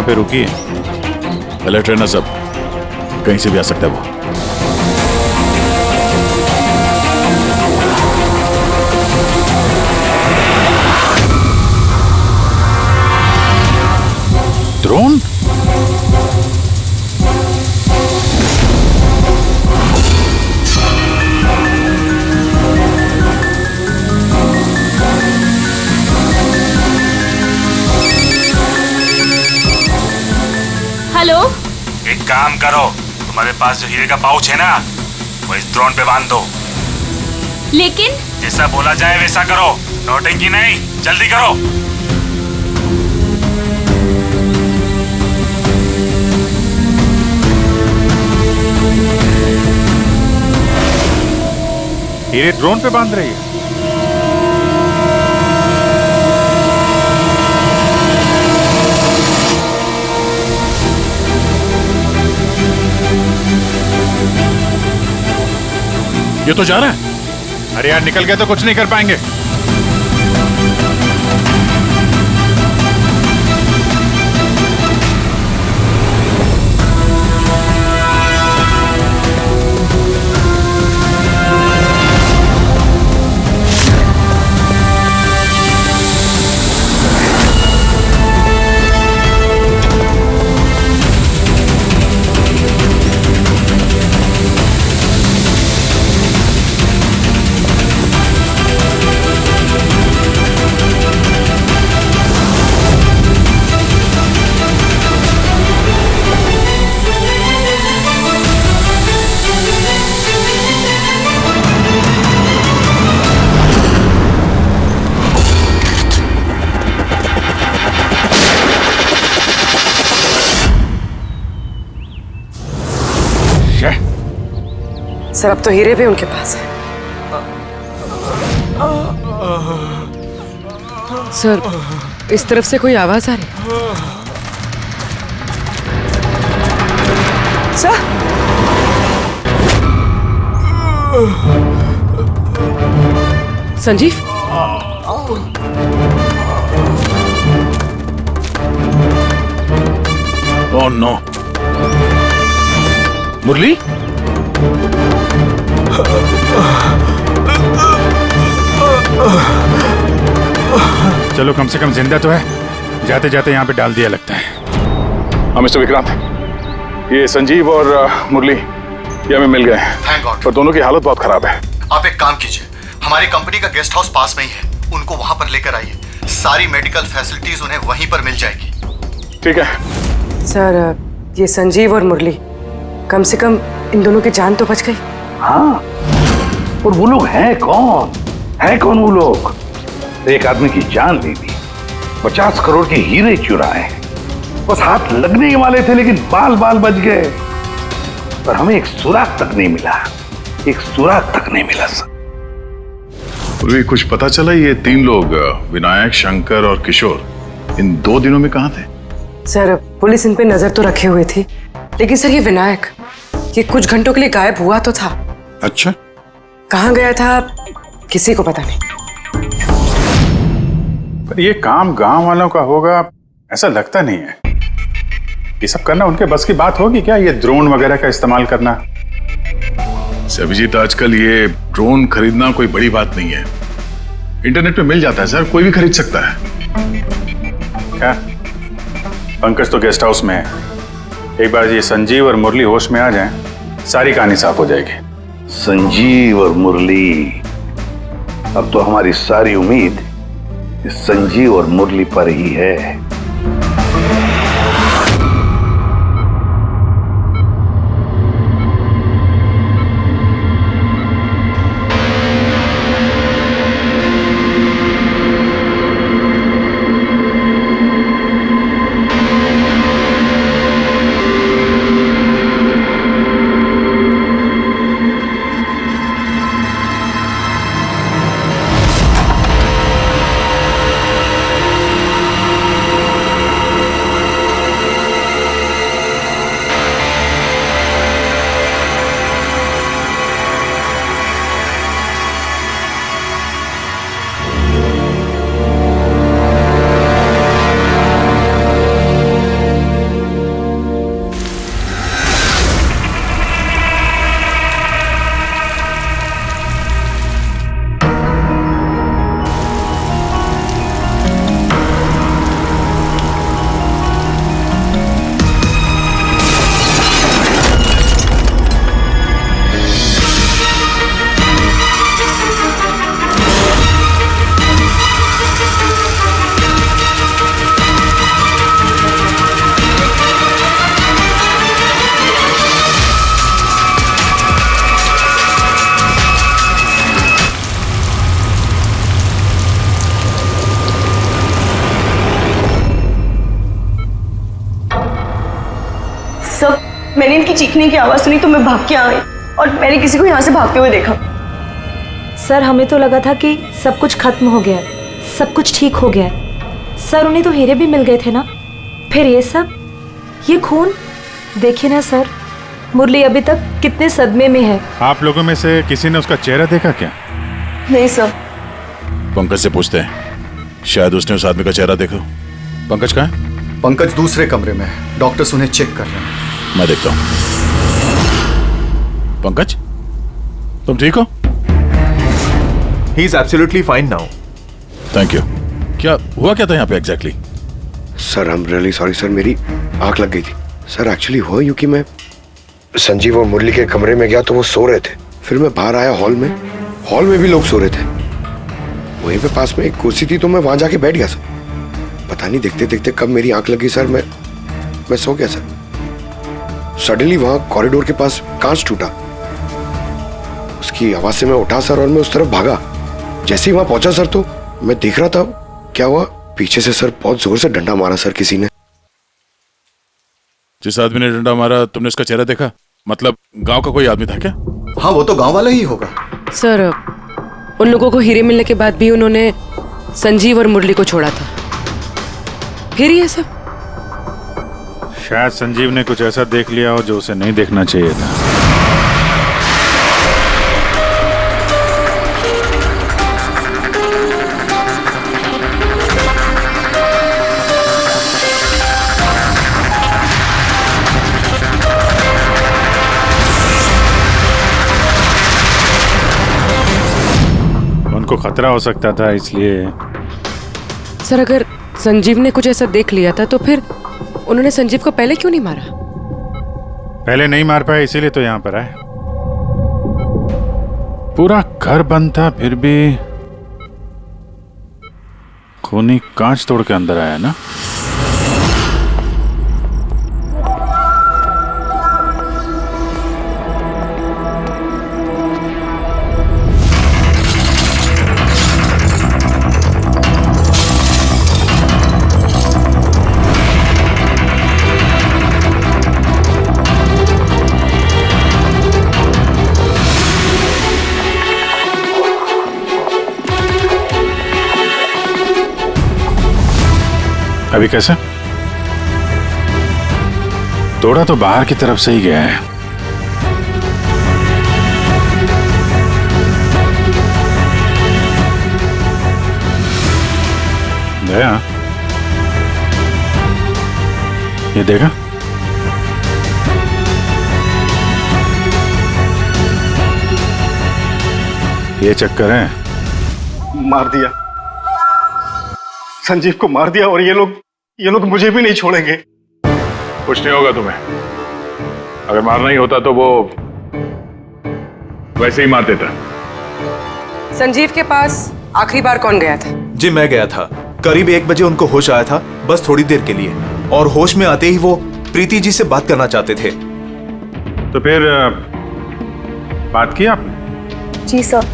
[SPEAKER 10] पे रुकी है, अलर्ट रहना सब, कहीं से भी आ सकता है वो। ड्रोन?
[SPEAKER 13] हेलो,
[SPEAKER 6] एक काम करो, तुम्हारे पास जो हीरे का पाउच है ना, वो इस ड्रोन पे बांध दो।
[SPEAKER 13] लेकिन
[SPEAKER 6] जैसा बोला जाए वैसा करो, नौटंकी नहीं, जल्दी करो।
[SPEAKER 10] हीरे ड्रोन पे बांध रही है।
[SPEAKER 1] ये तो जा रहा है।
[SPEAKER 10] अरे यार निकल गए तो कुछ नहीं कर पाएंगे।
[SPEAKER 12] सर अब तो हीरे भी उनके पास है। सर इस तरफ से कोई आवाज आ रही sir. Sanjeev
[SPEAKER 1] oh no. Murali
[SPEAKER 10] चलो कम से कम जिंदा तो है। जाते जाते यहाँ पे डाल दिया लगता है।
[SPEAKER 1] हाँ मिस्टर विक्रांत, ये संजीव और मुरली ये हमें मिल गए हैं।
[SPEAKER 15] Thank God.
[SPEAKER 1] पर दोनों की हालत बहुत खराब है।
[SPEAKER 15] आप एक काम कीजिए, हमारी कंपनी का गेस्ट हाउस पास में ही है, उनको वहां पर लेकर आइए। सारी मेडिकल फैसिलिटीज उन्हें वहीं पर मिल जाएगी।
[SPEAKER 1] ठीक है
[SPEAKER 12] सर। ये संजीव और मुरली, कम से कम इन दोनों की जान तो बच गई।
[SPEAKER 3] हाँ, और वो लोग हैं कौन? है कौन वो लोग? एक आदमी की जान ले ली, 50 करोड़ के हीरे चुराए, बस हाथ लगने ही वाले थे लेकिन बाल बाल बच गए। पर हमें एक सुराग तक नहीं मिला, एक सुराग तक नहीं मिला सर।
[SPEAKER 1] मुरली कुछ पता चला ये 3 लोग विनायक, शंकर और किशोर इन 2 दिनों में कहाँ थे?
[SPEAKER 12] सर पुलिस इन पे नजर तो रखे हुए थी, लेकिन सर ये विनायक ये कुछ घंटों के लिए गायब हुआ तो था।
[SPEAKER 1] अच्छा,
[SPEAKER 12] कहाँ गया था किसी को पता नहीं।
[SPEAKER 10] पर ये काम गांव वालों का होगा ऐसा लगता नहीं है। ये सब करना उनके बस की बात होगी क्या? ये ड्रोन वगैरह का इस्तेमाल करना?
[SPEAKER 1] अभिजीत आजकल ये ड्रोन खरीदना कोई बड़ी बात नहीं है। इंटरनेट पे मिल जाता है सर, कोई भी खरीद सकता है।
[SPEAKER 10] क्या पंकज तो गेस्ट हाउस में है। एक बार ये संजीव और मुरली होश में आ जाएं, सारी कहानी साफ हो जाएगी।
[SPEAKER 3] संजीव और मुरली, अब तो हमारी सारी उम्मीद संजीव और मुरली पर ही है।
[SPEAKER 16] मैंने इनकी चीखने की आवाज़ सुनी तो मैं भाग के आ गई और मैंने किसी को यहाँ से भागते हुए देखा। सर हमें तो लगा था कि सब कुछ खत्म हो गया है, सब कुछ ठीक हो गया है। सर उन्हें तो हीरे भी मिल गए थे ना, फिर ये सब, ये खून। देखिए ना सर, मुरली अभी तक कितने सदमे में है।
[SPEAKER 10] आप लोगों में से किसी ने उसका चेहरा देखा क्या?
[SPEAKER 16] नहीं सर।
[SPEAKER 1] पंकज से पूछते हैं, शायद उसने उस आदमी का चेहरा देखा। पंकज कहाँ है?
[SPEAKER 15] पंकज दूसरे कमरे में है, डॉक्टर्स उन्हें चेक कर रहे हैं।
[SPEAKER 1] मैं देखता हूँ। पंकज, तुम ठीक हो?
[SPEAKER 17] He is absolutely fine now.
[SPEAKER 1] Thank you. क्या हुआ क्या था यहाँ पे exactly?
[SPEAKER 18] Sir I am really sorry sir, मेरी आंख लग गई थी। सर एक्चुअली हुआ यूं कि मैं संजीव और मुरली के कमरे में गया तो वो सो रहे थे, फिर मैं बाहर आया हॉल में भी लोग सो रहे थे। वहीं पे पास में एक कुर्सी थी तो मैं वहां जाके बैठ गया सर। पता नहीं देखते देखते कब मेरी आंख लगी सर, मैं सो गया सर। सडनली वहां कॉरिडोर के पास कांच टूटा, उसकी आवाज से मैं उठा सर और मैं उस तरफ भागा। जैसे ही वहां पहुंचा सर तो मैं देख रहा था क्या हुआ, पीछे से सर बहुत जोर से डंडा मारा सर किसी ने।
[SPEAKER 1] जिस आदमी ने डंडा मारा तुमने उसका चेहरा देखा? मतलब गांव का कोई आदमी था क्या?
[SPEAKER 15] हाँ वो तो गांव वाला ही होगा।
[SPEAKER 12] सर उन लोगों को हीरे मिलने के बाद भी उन्होंने संजीव और मुरली को छोड़ा था, फिर ये सब।
[SPEAKER 10] शायद संजीव ने कुछ ऐसा देख लिया हो जो उसे नहीं देखना चाहिए था। उनको खतरा हो सकता था इसलिए।
[SPEAKER 12] सर अगर संजीव ने कुछ ऐसा देख लिया था तो फिर उन्होंने संजीव को पहले क्यों नहीं मारा?
[SPEAKER 10] पहले नहीं मार पाए इसीलिए तो यहाँ पर आए। पूरा घर बंद था फिर भी खूनी कांच तोड़ के अंदर आया ना। अभी कैसे? तोड़ा तो बाहर की तरफ से ही गया है। गया? ये देखा? ये चक्कर है।
[SPEAKER 11] मार दिया, संजीव को मार दिया और ये लोग मुझे भी नहीं छोड़ेंगे।
[SPEAKER 1] कुछ नहीं होगा तुम्हें। अगर मारना ही होता तो वो वैसे ही मार देता।
[SPEAKER 12] संजीव के पास आखिरी बार कौन गया था?
[SPEAKER 17] जी मैं गया था, करीब 1 बजे उनको होश आया था, बस थोड़ी देर के लिए, और होश में आते ही वो प्रीति जी से बात करना चाहते थे।
[SPEAKER 10] तो फिर बात की आपने?
[SPEAKER 16] जी सर,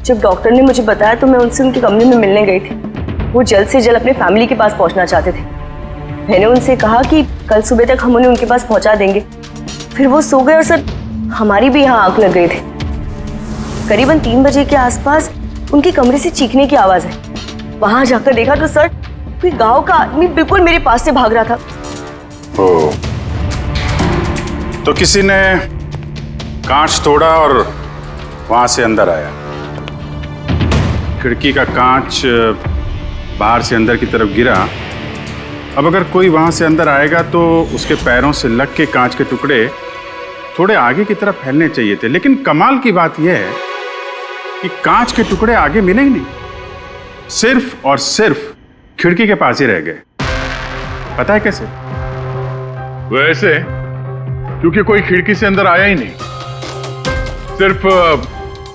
[SPEAKER 16] जब डॉक्टर ने मुझे बताया तो मैं उनसे उनके कमरे में मिलने गई थी। वो जल्द से जल्द अपने फैमिली के पास पहुंचना चाहते थे। मैंने उनसे कहा कि कल सुबह तक हम उन्हें उनके पास पहुंचा देंगे। फिर वो सो गए और सर हमारी भी यहाँ आंख लग गई थी। करीबन 3 बजे के आसपास उनके कमरे से चीखने की आवाज आई। वहां जाकर देखा तो सर कोई गांव का आदमी बिल्कुल मेरे पास से भाग रहा था।
[SPEAKER 10] ओ, तो किसी ने कांच तोड़ा और वहां से अंदर आया। खिड़की का कांच बाहर से अंदर की तरफ गिरा। अब अगर कोई वहां से अंदर आएगा तो उसके पैरों से लग के कांच के टुकड़े थोड़े आगे की तरफ फैलने चाहिए थे, लेकिन कमाल की बात यह है कि कांच के टुकड़े आगे मिले ही नहीं, सिर्फ और सिर्फ खिड़की के पास ही रह गए। पता है कैसे?
[SPEAKER 1] वैसे क्योंकि कोई खिड़की से अंदर आया ही नहीं, सिर्फ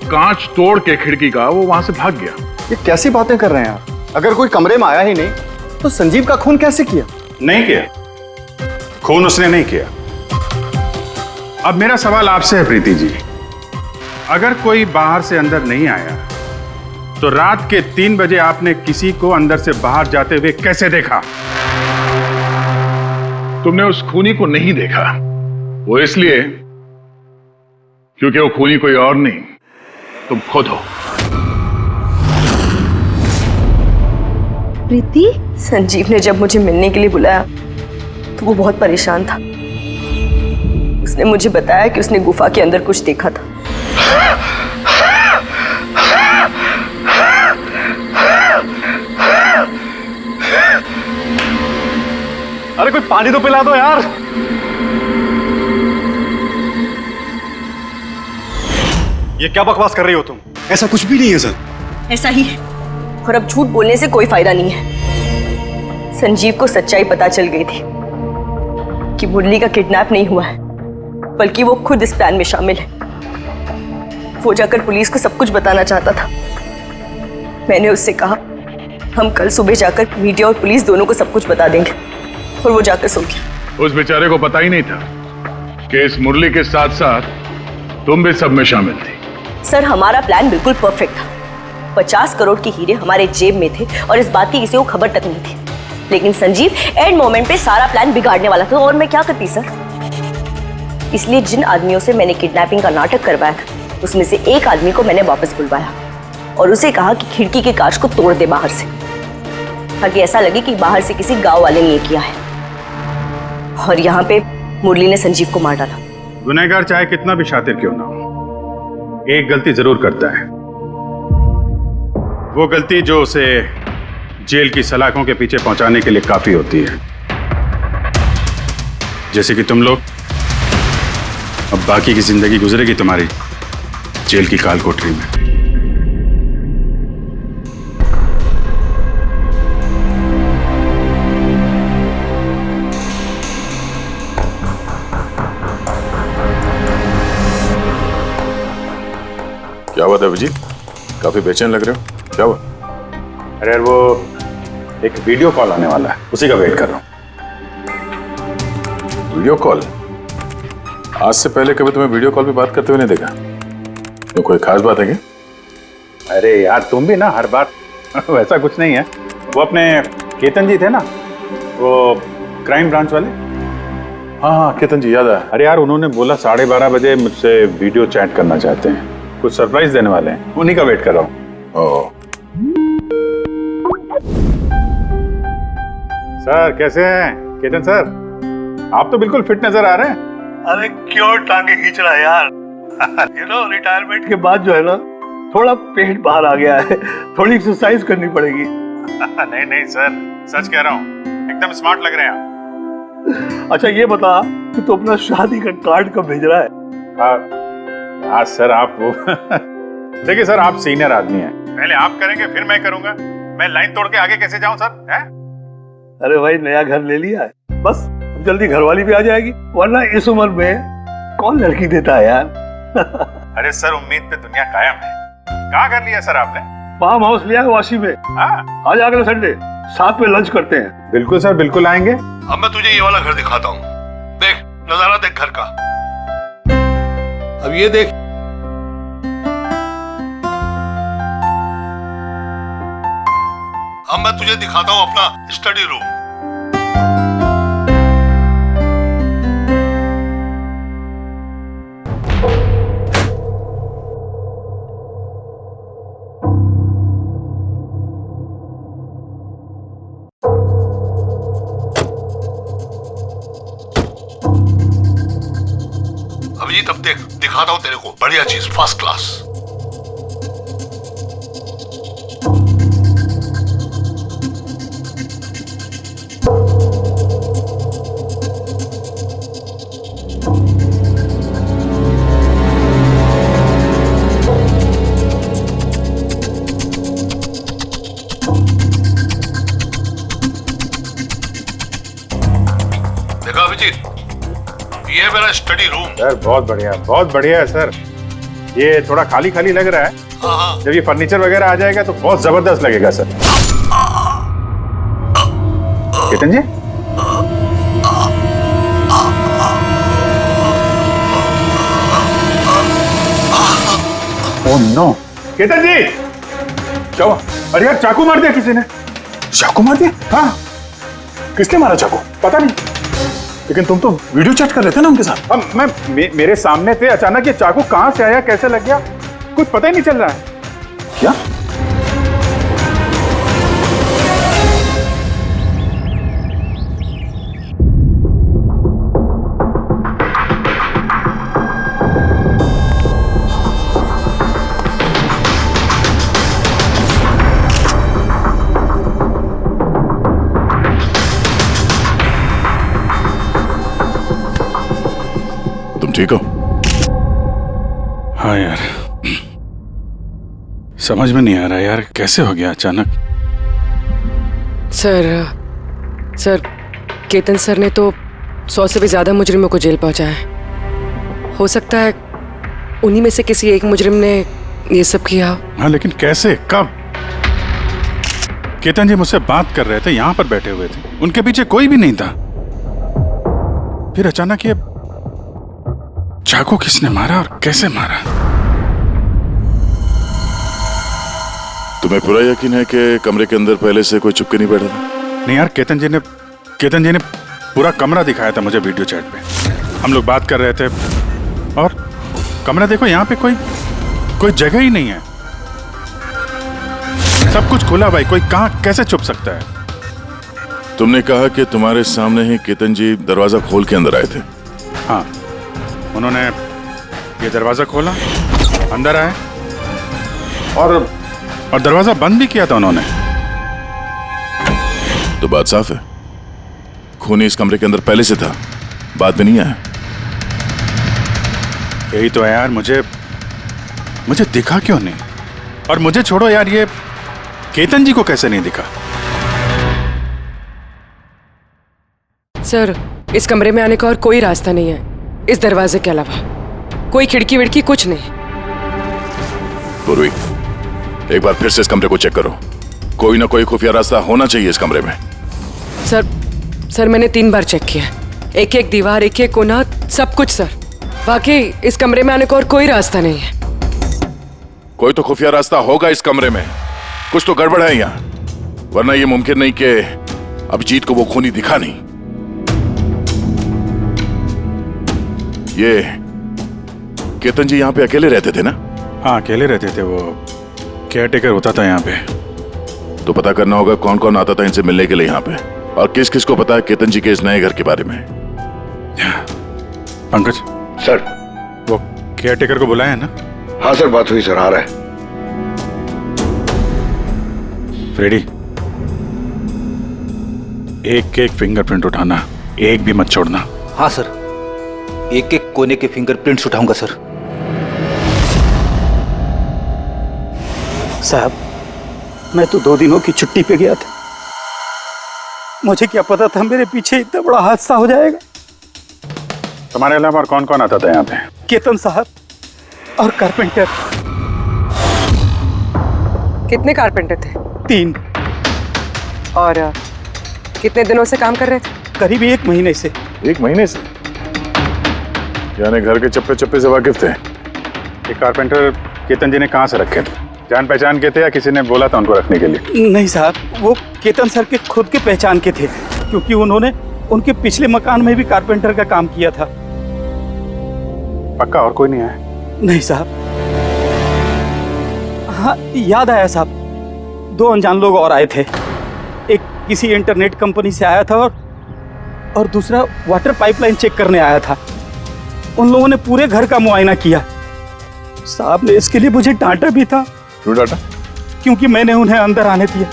[SPEAKER 1] कांच तोड़ के खिड़की का वो वहां से भाग गया।
[SPEAKER 15] ये कैसी बातें कर रहे हैं आप? अगर कोई कमरे में आया ही नहीं तो संजीव का खून कैसे किया?
[SPEAKER 10] नहीं किया, खून उसने नहीं किया। अब मेरा सवाल आपसे है प्रीति जी, अगर कोई बाहर से अंदर नहीं आया तो रात के 3 बजे आपने किसी को अंदर से बाहर जाते हुए कैसे देखा?
[SPEAKER 1] तुमने उस खूनी को नहीं देखा, वो इसलिए क्योंकि वो खूनी कोई और नहीं, तुम खुद हो।
[SPEAKER 12] प्रीति? संजीव ने जब मुझे मिलने के लिए बुलाया तो वो बहुत परेशान था। उसने मुझे बताया कि उसने गुफा के अंदर कुछ देखा था।
[SPEAKER 11] अरे कोई पानी तो पिला दो यार। ये क्या बकवास कर रही हो तुम?
[SPEAKER 19] ऐसा कुछ भी नहीं है सर।
[SPEAKER 12] ऐसा ही है, और अब झूठ बोलने से कोई फायदा नहीं है। संजीव को सच्चाई पता चल गई थी कि मुरली का किडनैप नहीं हुआ है, बल्कि वो खुद इस प्लान में शामिल है। वो जाकर पुलिस को सब कुछ बताना चाहता था। मैंने उससे कहा हम कल सुबह जाकर मीडिया और पुलिस दोनों को सब कुछ बता देंगे, और वो जाकर सो गया।
[SPEAKER 1] उस बेचारे को पता ही नहीं था कि इस मुरली के साथ साथ तुम भी सब में शामिल थी।
[SPEAKER 12] सर, हमारा प्लान बिल्कुल परफेक्ट था। 50 करोड़ के हीरे हमारे जेब में थे और इस बात की किसी को खबर तक नहीं थी। लेकिन संजीव एंड मोमेंट पे सारा प्लान बिगाड़ने वाला था, और मैं क्या करती सर? इसलिए जिन आदमियों से मैंने किडनैपिंग का नाटक करवाया था, उसमें से एक आदमी को मैंने वापस बुलवाया और उसे कहा कि खिड़की के कांच को तोड़ दे बाहर से, ताकि ऐसा लगे कि बाहर से किसी गांव वाले ने ये किया है। और यहाँ पे मुरली ने संजीव को मार डाला।
[SPEAKER 10] गुनहगार चाहे कितना भी शातिर क्यों ना हो, एक गलती जरूर करता है। वो गलती जो उसे जेल की सलाखों के पीछे पहुंचाने के लिए काफी होती है। जैसे कि तुम लोग, अब बाकी की जिंदगी गुजरेगी तुम्हारी जेल की काल कोठरी में।
[SPEAKER 1] क्या बात है अभिजीत, काफी बेचैन लग रहे हो, क्या हुआ?
[SPEAKER 10] अरे यार, वो एक वीडियो कॉल आने वाला है, उसी का वेट कर रहा हूं।
[SPEAKER 1] Video call? आज से पहले कभी तुम्हें वीडियो कॉल पे बात करते हुए नहीं देखा। तो कोई खास बात है क्या?
[SPEAKER 10] अरे यार, तुम भी ना हर बात वैसा कुछ नहीं है। वो अपने केतन जी थे ना, वो क्राइम ब्रांच वाले।
[SPEAKER 1] हाँ, केतन जी याद है।
[SPEAKER 10] अरे यार, उन्होंने बोला 12:30 बजे मुझसे वीडियो चैट करना चाहते हैं, कुछ सरप्राइज देने वाले हैं, उन्हीं का वेट कर रहा हूँ। सर कैसे हैं केतन सर? आप तो बिल्कुल फिट नजर आ रहे हैं।
[SPEAKER 3] अरे क्यों टांगे खींच रहा है यार? रिटायरमेंट के बाद जो है ना, थोड़ा पेट बाहर आ गया है, थोड़ी एक्सरसाइज करनी पड़ेगी।
[SPEAKER 10] नहीं नहीं सर, सच कह रहा हूँ, एकदम स्मार्ट लग रहे हैं आप।
[SPEAKER 3] अच्छा ये बता कि तू अपना शादी का कार्ड कब भेज रहा है?
[SPEAKER 10] हाँ सर, आप वो देखिए सर, आप सीनियर आदमी हैं, पहले आप करेंगे फिर मैं करूंगा। मैं लाइन तोड़ के आगे कैसे जाऊं सर? है?
[SPEAKER 3] अरे भाई, नया घर ले लिया है, बस अब जल्दी घरवाली भी आ जाएगी, वरना इस उम्र में कौन लड़की देता है यार?
[SPEAKER 10] अरे सर, उम्मीद पे दुनिया कायम है। कहाँ कर लिया सर आपने?
[SPEAKER 3] फार्म हाउस लिया है वाशी में।
[SPEAKER 10] हाँ,
[SPEAKER 3] आज अगले संडे साथ में लंच करते हैं।
[SPEAKER 10] बिल्कुल सर, बिल्कुल आएंगे।
[SPEAKER 3] अब मैं तुझे ये वाला घर दिखाता हूँ, देख नजारा देख घर का। अब ये देख, अब मैं तुझे दिखाता हूँ अपना स्टडी रूम। अभिजीत, अब देख दिखाता हूँ तेरे को बढ़िया चीज, फर्स्ट क्लास। देखा अभिजीत, ये है मेरा स्टडी रूम।
[SPEAKER 10] सर बहुत बढ़िया है सर। ये थोड़ा खाली खाली लग रहा है, जब ये फर्नीचर वगैरह आ जाएगा तो बहुत जबरदस्त लगेगा सर। केतन जी, ओह नो, केतन जी क्या हुआ? अरे यार, चाकू मार दिया किसी ने।
[SPEAKER 1] चाकू मार दिया?
[SPEAKER 10] हाँ।
[SPEAKER 1] किसने मारा चाकू?
[SPEAKER 10] पता नहीं।
[SPEAKER 1] लेकिन तुम तो वीडियो चैट कर रहे थे ना उनके साथ।
[SPEAKER 10] अब मेरे सामने थे, अचानक ये चाकू कहां से आया, कैसे लग गया, कुछ पता ही नहीं चल रहा है।
[SPEAKER 1] क्या? ठीक हो?
[SPEAKER 10] हाँ यार, समझ में नहीं आ रहा यार, कैसे हो गया अचानक।
[SPEAKER 12] सर केतन सर ने तो 100 से भी ज्यादा मुजरिमों को जेल पहुंचाया है। हो सकता है उन्हीं में से किसी एक मुजरिम ने ये सब किया।
[SPEAKER 10] हाँ, लेकिन कैसे, कब? केतन जी मुझसे बात कर रहे थे, यहाँ पर बैठे हुए थे, उनके पीछे कोई भी नहीं था। फिर अचानक ये चाकू किसने मारा और कैसे मारा?
[SPEAKER 1] तुम्हें पूरा यकीन है कि कमरे के अंदर पहले से कोई चुपके नहीं बैठा था?
[SPEAKER 10] नहीं यार, केतन जी ने पूरा कमरा दिखाया था मुझे वीडियो चैट पे। हम लोग बात कर रहे थे और कमरा देखो, यहाँ पे कोई जगह ही नहीं है, सब कुछ खुला भाई, कोई कहाँ कैसे छुप सकता है?
[SPEAKER 1] तुमने कहा कि तुम्हारे सामने ही केतन जी दरवाजा खोल के अंदर आए थे।
[SPEAKER 10] हाँ, उन्होंने ये दरवाजा खोला, अंदर आए और दरवाजा बंद भी किया था उन्होंने।
[SPEAKER 1] तो बात साफ है, खूनी इस कमरे के अंदर पहले से था, बाद में नहीं आया।
[SPEAKER 10] यही तो है यार, मुझे दिखा क्यों नहीं? और मुझे छोड़ो यार, ये केतन जी को कैसे नहीं दिखा?
[SPEAKER 12] सर, इस कमरे में आने का और कोई रास्ता नहीं है इस दरवाजे के अलावा, कोई खिड़की विड़की कुछ नहीं।
[SPEAKER 1] पूर्वी, एक बार फिर से इस कमरे को चेक करो, कोई ना कोई खुफिया रास्ता होना चाहिए इस कमरे में।
[SPEAKER 12] सर मैंने 3 बार चेक किया, एक एक दीवार, एक एक कोना, सब कुछ सर। वाकई इस कमरे में आने का और कोई रास्ता नहीं है।
[SPEAKER 1] कोई तो खुफिया रास्ता होगा इस कमरे में, कुछ तो गड़बड़ है यहाँ, वरना ये मुमकिन नहीं कि अभिजीत को वो खूनी दिखा नहीं। ये केतन जी यहाँ पे अकेले रहते थे ना?
[SPEAKER 10] हाँ, अकेले रहते थे, वो केयर टेकर होता था यहाँ पे।
[SPEAKER 1] तो पता करना होगा कौन कौन आता था इनसे मिलने के लिए यहाँ पे, और किस किस को पता है केतन जी के इस नए घर के बारे में।
[SPEAKER 10] पंकज
[SPEAKER 18] सर,
[SPEAKER 10] वो केयर टेकर को बुलाया है ना?
[SPEAKER 18] हाँ सर, बात हुई सर, आ रहा है।
[SPEAKER 10] फ्रेडी, एक फिंगरप्रिंट उठाना, एक भी मत छोड़ना।
[SPEAKER 14] हाँ सर, एक एक कोने के फिंगरप्रिंट्स उठाऊंगा सर।
[SPEAKER 11] साहब, मैं तो 2 दिनों की छुट्टी पे गया था, मुझे क्या पता था मेरे पीछे इतना बड़ा हादसा हो जाएगा।
[SPEAKER 10] तुम्हारे अलावा और कौन कौन आता था यहाँ पे?
[SPEAKER 11] केतन साहब और कारपेंटर।
[SPEAKER 12] कितने कारपेंटर थे?
[SPEAKER 11] 3।
[SPEAKER 12] और कितने दिनों से काम कर रहे थे?
[SPEAKER 11] करीब 1 महीने से।
[SPEAKER 1] 1 महीने से? यानी घर के चप्पे चप्पे से वाकिफ थे।
[SPEAKER 10] ये कारपेंटर केतन जी ने कहाँ से रखे थे? जान पहचान के थे या किसी ने बोला था उनको रखने के लिए?
[SPEAKER 11] नहीं साहब, वो केतन सर के खुद के पहचान के थे, क्योंकि उन्होंने उनके पिछले मकान में भी कारपेंटर का काम किया था।
[SPEAKER 10] पक्का और कोई नहीं आया?
[SPEAKER 11] नहीं साहब। हाँ, याद आया साहब, 2 अनजान लोग और आए थे। एक किसी इंटरनेट कंपनी से आया था और दूसरा वाटर पाइपलाइन चेक करने आया था। उन लोगों ने पूरे घर का मुआयना किया। साहब ने इसके लिए मुझे डांटा भी था।
[SPEAKER 1] क्यों डांटा?
[SPEAKER 11] क्योंकि मैंने उन्हें अंदर आने दिया।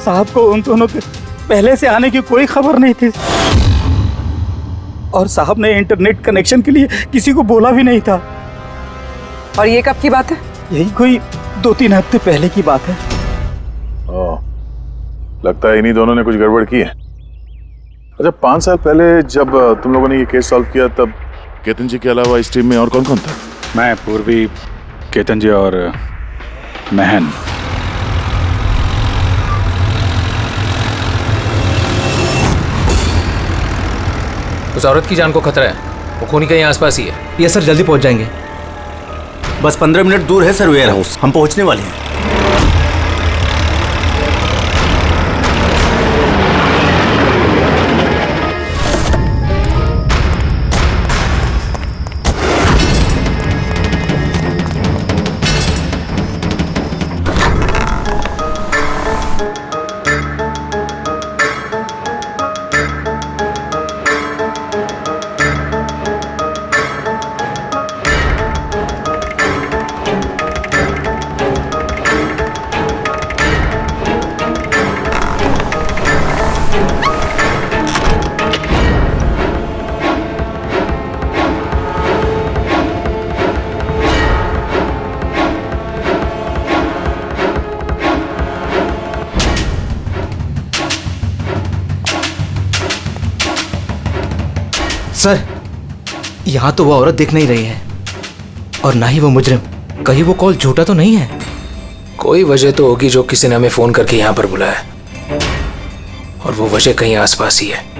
[SPEAKER 11] साहब को उन दोनों के पहले से आने की कोई खबर नहीं थी, और साहब ने इंटरनेट कनेक्शन के लिए किसी को बोला भी नहीं था।
[SPEAKER 12] और ये कब की बात है?
[SPEAKER 11] यही कोई 2-3 हफ्ते पहले की बात है।
[SPEAKER 1] लगता है इन्हीं दोनों ने कुछ गड़बड़ की है। अच्छा, 5 साल पहले जब तुम लोगों ने ये केस सॉल्व किया, तब केतन जी के अलावा इस टीम में और कौन कौन था?
[SPEAKER 10] मैं, पूर्वी, केतन जी और महन।
[SPEAKER 19] उस औरत की जान को खतरा है, वो खूनी कहीं आसपास ही है।
[SPEAKER 9] ये सर, जल्दी पहुंच जाएंगे। बस 15 मिनट दूर है सर वेयर हाउस, हम पहुंचने वाले हैं।
[SPEAKER 7] सर, यहाँ तो वो औरत दिख नहीं रही है और ना ही वो मुजरिम। कहीं वो कॉल झूठा तो नहीं है?
[SPEAKER 19] कोई वजह तो होगी जो किसी ने हमें फोन करके यहाँ पर बुलाया, और वो वजह कहीं आसपास ही है।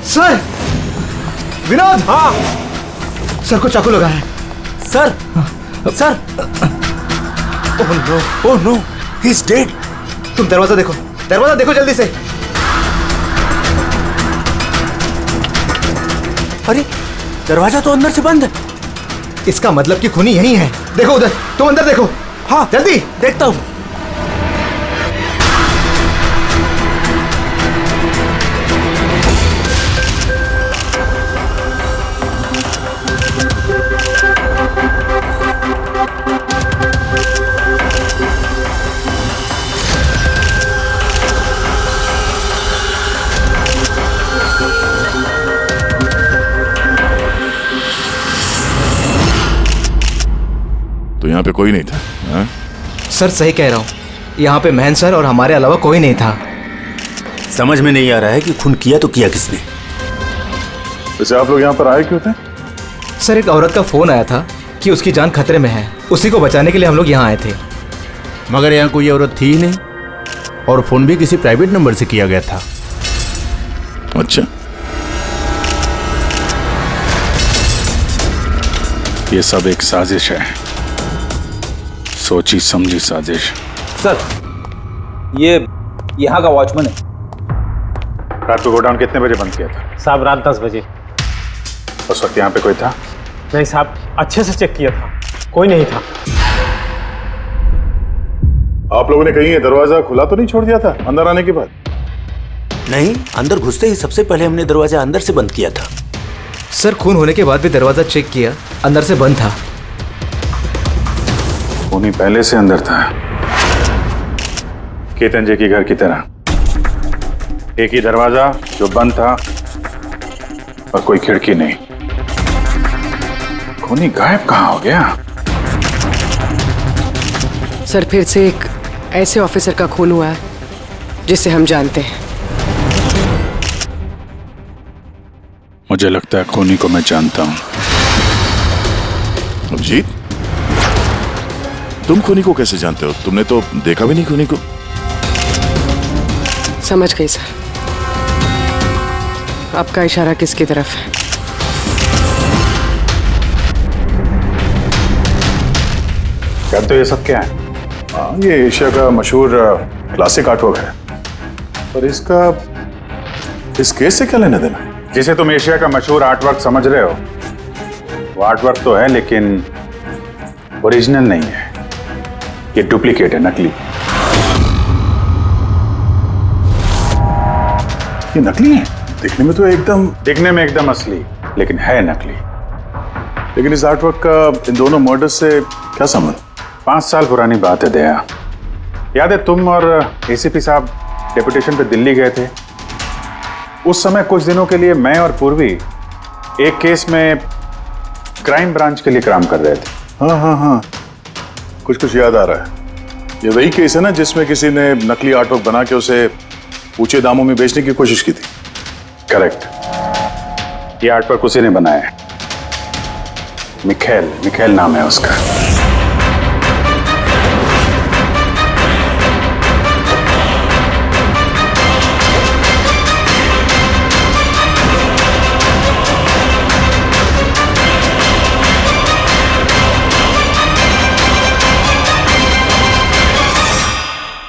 [SPEAKER 9] सर! विनोद! हाँ सर को चाकू लगा है।
[SPEAKER 20] Sir! Sir!
[SPEAKER 9] Oh no, oh no, he is dead. तुम दरवाजा देखो जल्दी से।
[SPEAKER 20] अरे दरवाजा तो अंदर से बंद है।
[SPEAKER 9] इसका मतलब कि खूनी यही है। देखो उधर, तुम अंदर देखो। हाँ जल्दी।
[SPEAKER 20] देखता हूं।
[SPEAKER 1] तो यहाँ पे कोई नहीं था? हाँ?
[SPEAKER 7] सर सही कह रहा हूँ, यहाँ पे महन सर और हमारे अलावा कोई नहीं था।
[SPEAKER 20] समझ में नहीं आ रहा है कि खून किया तो किया किसने।
[SPEAKER 1] वैसे आप लोग यहाँ पर आए क्यों थे?
[SPEAKER 7] सर एक औरत का फोन आया था कि उसकी जान खतरे में है, उसी को बचाने के लिए हम लोग यहाँ आए थे।
[SPEAKER 20] मगर यहाँ कोई औरत थी ही नहीं, और फोन भी किसी प्राइवेट नंबर से किया गया था।
[SPEAKER 1] अच्छा, ये सब एक साजिश है, सोची समझी साजिश।
[SPEAKER 14] सर ये यहाँ का वॉचमैन है।
[SPEAKER 10] रात को गोडाउन कितने बजे बंद किया था?
[SPEAKER 5] साहब रात 10 बजे।
[SPEAKER 10] उस वक्त यहाँ पे कोई था?
[SPEAKER 5] नहीं साहब, अच्छे से चेक किया था, कोई नहीं था।
[SPEAKER 1] आप लोगों ने कहीं ये दरवाजा खुला तो नहीं छोड़ दिया था अंदर आने के बाद?
[SPEAKER 20] नहीं, अंदर घुसते ही सबसे पहले हमने दरवाजा अंदर से बंद किया था।
[SPEAKER 7] सर खून होने के बाद भी दरवाजा चेक किया, अंदर से बंद था।
[SPEAKER 10] खूनी पहले से अंदर था, केतन जी के घर की तरह। एक ही दरवाजा जो बंद था और कोई खिड़की नहीं। खूनी गायब कहाँ हो गया?
[SPEAKER 12] सर फिर से एक ऐसे ऑफिसर का खून हुआ है जिसे हम जानते हैं।
[SPEAKER 1] मुझे लगता है खूनी को मैं जानता हूं। अभिजीत, तुम खूनी को कैसे जानते हो? तुमने तो देखा भी नहीं खूनी को।
[SPEAKER 12] समझ गई सर, आपका इशारा किसकी तरफ है?
[SPEAKER 10] कहते हो ये सब क्या है?
[SPEAKER 1] ये एशिया का मशहूर क्लासिक आर्टवर्क है, पर इसका इस केस से क्या लेना देना?
[SPEAKER 10] जिसे तुम एशिया का मशहूर आर्टवर्क समझ रहे हो, वो आर्टवर्क तो है लेकिन ओरिजिनल नहीं है। ये डुप्लीकेट है, नकली।
[SPEAKER 1] ये नकली है? दिखने में
[SPEAKER 10] एकदम असली, लेकिन है नकली।
[SPEAKER 1] लेकिन इस आर्टवर्क का इन दोनों मर्डर्स से क्या संबंध?
[SPEAKER 10] 5 साल पुरानी बात है दया। याद है तुम और एसीपी साहब डेपुटेशन पे दिल्ली गए थे? उस समय कुछ दिनों के लिए मैं और पूर्वी एक केस में क्राइम ब्रांच के लिए काम कर रहे थे।
[SPEAKER 1] हाँ, कुछ याद आ रहा है। ये वही केस है ना जिसमें किसी ने नकली आर्टवर्क बना के उसे ऊंचे दामों में बेचने की कोशिश की थी?
[SPEAKER 10] करेक्ट। ये आर्टवर्क उसी ने बनाया है। मिखेल नाम है उसका।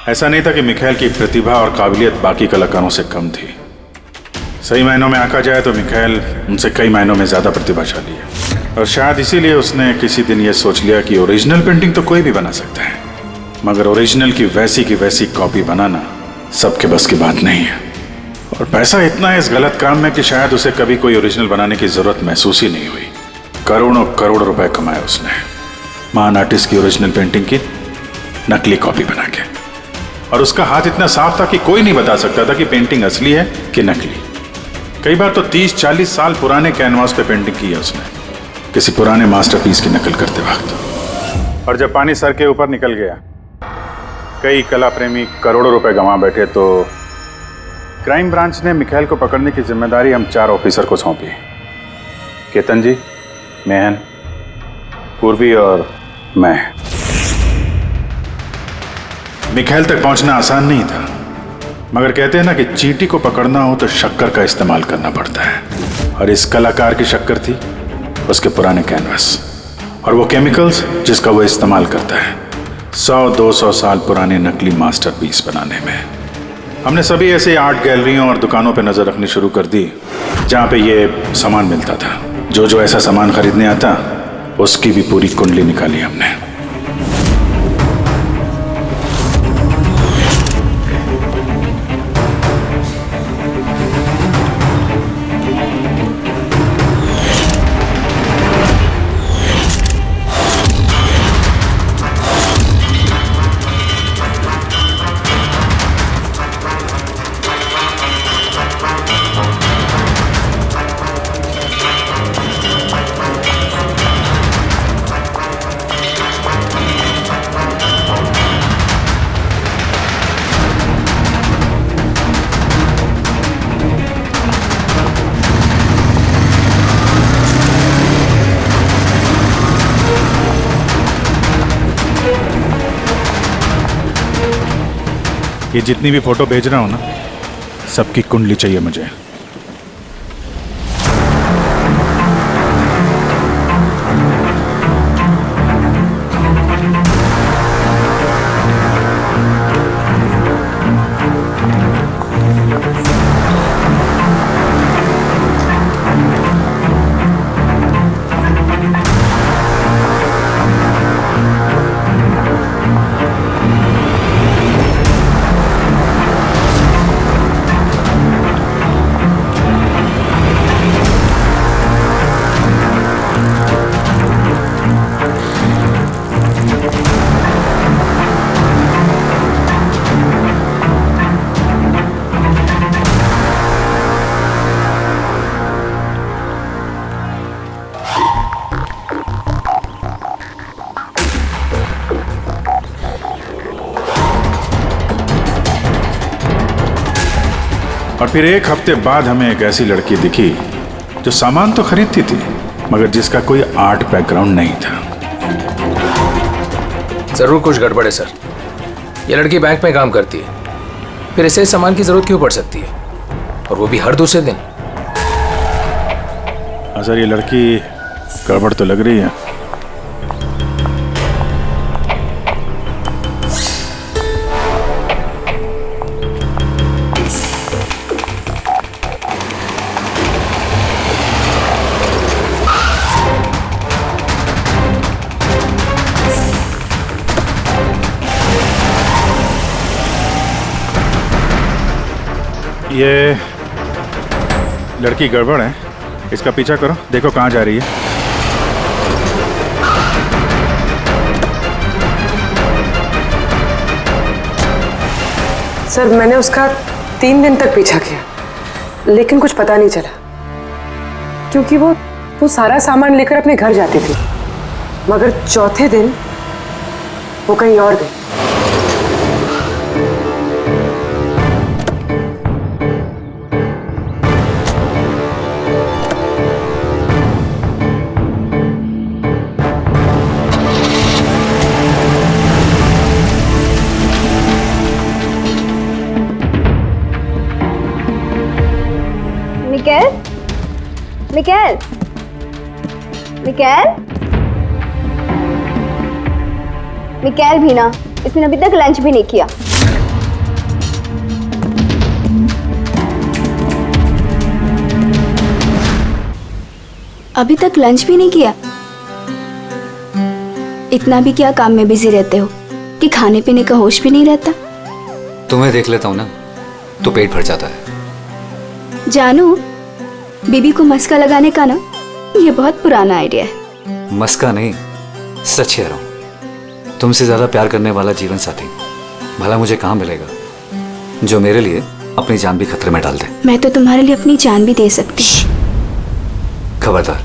[SPEAKER 10] ऐसा नहीं था कि मिखेल की प्रतिभा और काबिलियत बाकी कलाकारों से कम थी। सही मायनों में आंका जाए तो मिखेल उनसे कई मायनों में ज्यादा प्रतिभाशाली है, और शायद इसीलिए उसने किसी दिन ये सोच लिया कि ओरिजिनल पेंटिंग तो कोई भी बना सकता है, मगर ओरिजिनल की वैसी कॉपी बनाना सबके बस की बात नहीं है। और पैसा इतना है इस गलत काम में कि शायद उसे कभी कोई ओरिजिनल बनाने की जरूरत महसूस ही नहीं हुई। करोड़ों करोड़ रुपए कमाए उसने महान आर्टिस्ट की ओरिजिनल पेंटिंग की नकली कॉपी बना के, और उसका हाथ इतना साफ था कि कोई नहीं बता सकता था कि पेंटिंग असली है कि नकली। कई बार तो 30-40 साल पुराने कैनवास पे पेंटिंग की है उसने, किसी पुराने मास्टरपीस की नकल करते वक्त। और जब पानी सर के ऊपर निकल गया, कई कला प्रेमी करोड़ों रुपए गंवा बैठे, तो क्राइम ब्रांच ने मिखेल को पकड़ने की जिम्मेदारी हम 4 ऑफिसर को सौंपी। केतन जी, मेहन, पूर्वी और मैं। मिखेल तक पहुंचना आसान नहीं था, मगर कहते हैं ना कि चींटी को पकड़ना हो तो शक्कर का इस्तेमाल करना पड़ता है, और इस कलाकार की शक्कर थी उसके पुराने कैनवास और वो केमिकल्स जिसका वो इस्तेमाल करता है 100-200 साल पुराने नकली मास्टरपीस बनाने में। हमने सभी ऐसे आर्ट गैलरियों और दुकानों पर नजर रखनी शुरू कर दी जहां पे ये सामान मिलता था। जो ऐसा सामान खरीदने आता उसकी भी पूरी कुंडली निकाली हमने। ये जितनी भी फोटो भेज रहा हूं ना, सबकी कुंडली चाहिए मुझे। और फिर एक हफ्ते बाद हमें एक ऐसी लड़की दिखी जो सामान तो खरीदती थी, मगर जिसका कोई आर्ट बैकग्राउंड नहीं था।
[SPEAKER 19] जरूर कुछ गड़बड़ है सर। ये लड़की बैंक में काम करती है, फिर ऐसे सामान की जरूरत क्यों पड़ सकती है, और वो भी हर दूसरे दिन।
[SPEAKER 10] हाँ सर, ये लड़की गड़बड़ तो लग रही है। ये लड़की गड़बड़ है, इसका पीछा करो, देखो कहाँ जा रही है।
[SPEAKER 12] सर, मैंने उसका 3 दिन तक पीछा किया, लेकिन कुछ पता नहीं चला, क्योंकि वो सारा सामान लेकर अपने घर जाती थी, मगर चौथे दिन वो कहीं और गई।
[SPEAKER 16] मिकेल, मिकेल, मिकेल भी ना, इसने अभी तक लंच भी नहीं किया।
[SPEAKER 21] अभी तक लंच भी नहीं किया? इतना भी क्या काम में बिजी रहते हो कि खाने पीने का होश भी नहीं रहता?
[SPEAKER 22] तुम्हें देख लेता हूँ ना तो पेट भर जाता है।
[SPEAKER 21] जानू, बीबी को मस्का लगाने का ना ये बहुत पुराना आइडिया है।
[SPEAKER 22] मस्का नहीं, सच कह रहा हूँ। तुमसे ज्यादा प्यार करने वाला जीवन साथी भला मुझे कहाँ मिलेगा जो मेरे लिए अपनी जान भी खतरे में डाल दे।
[SPEAKER 21] मैं तो तुम्हारे लिए अपनी जान भी दे सकती।
[SPEAKER 22] खबरदार,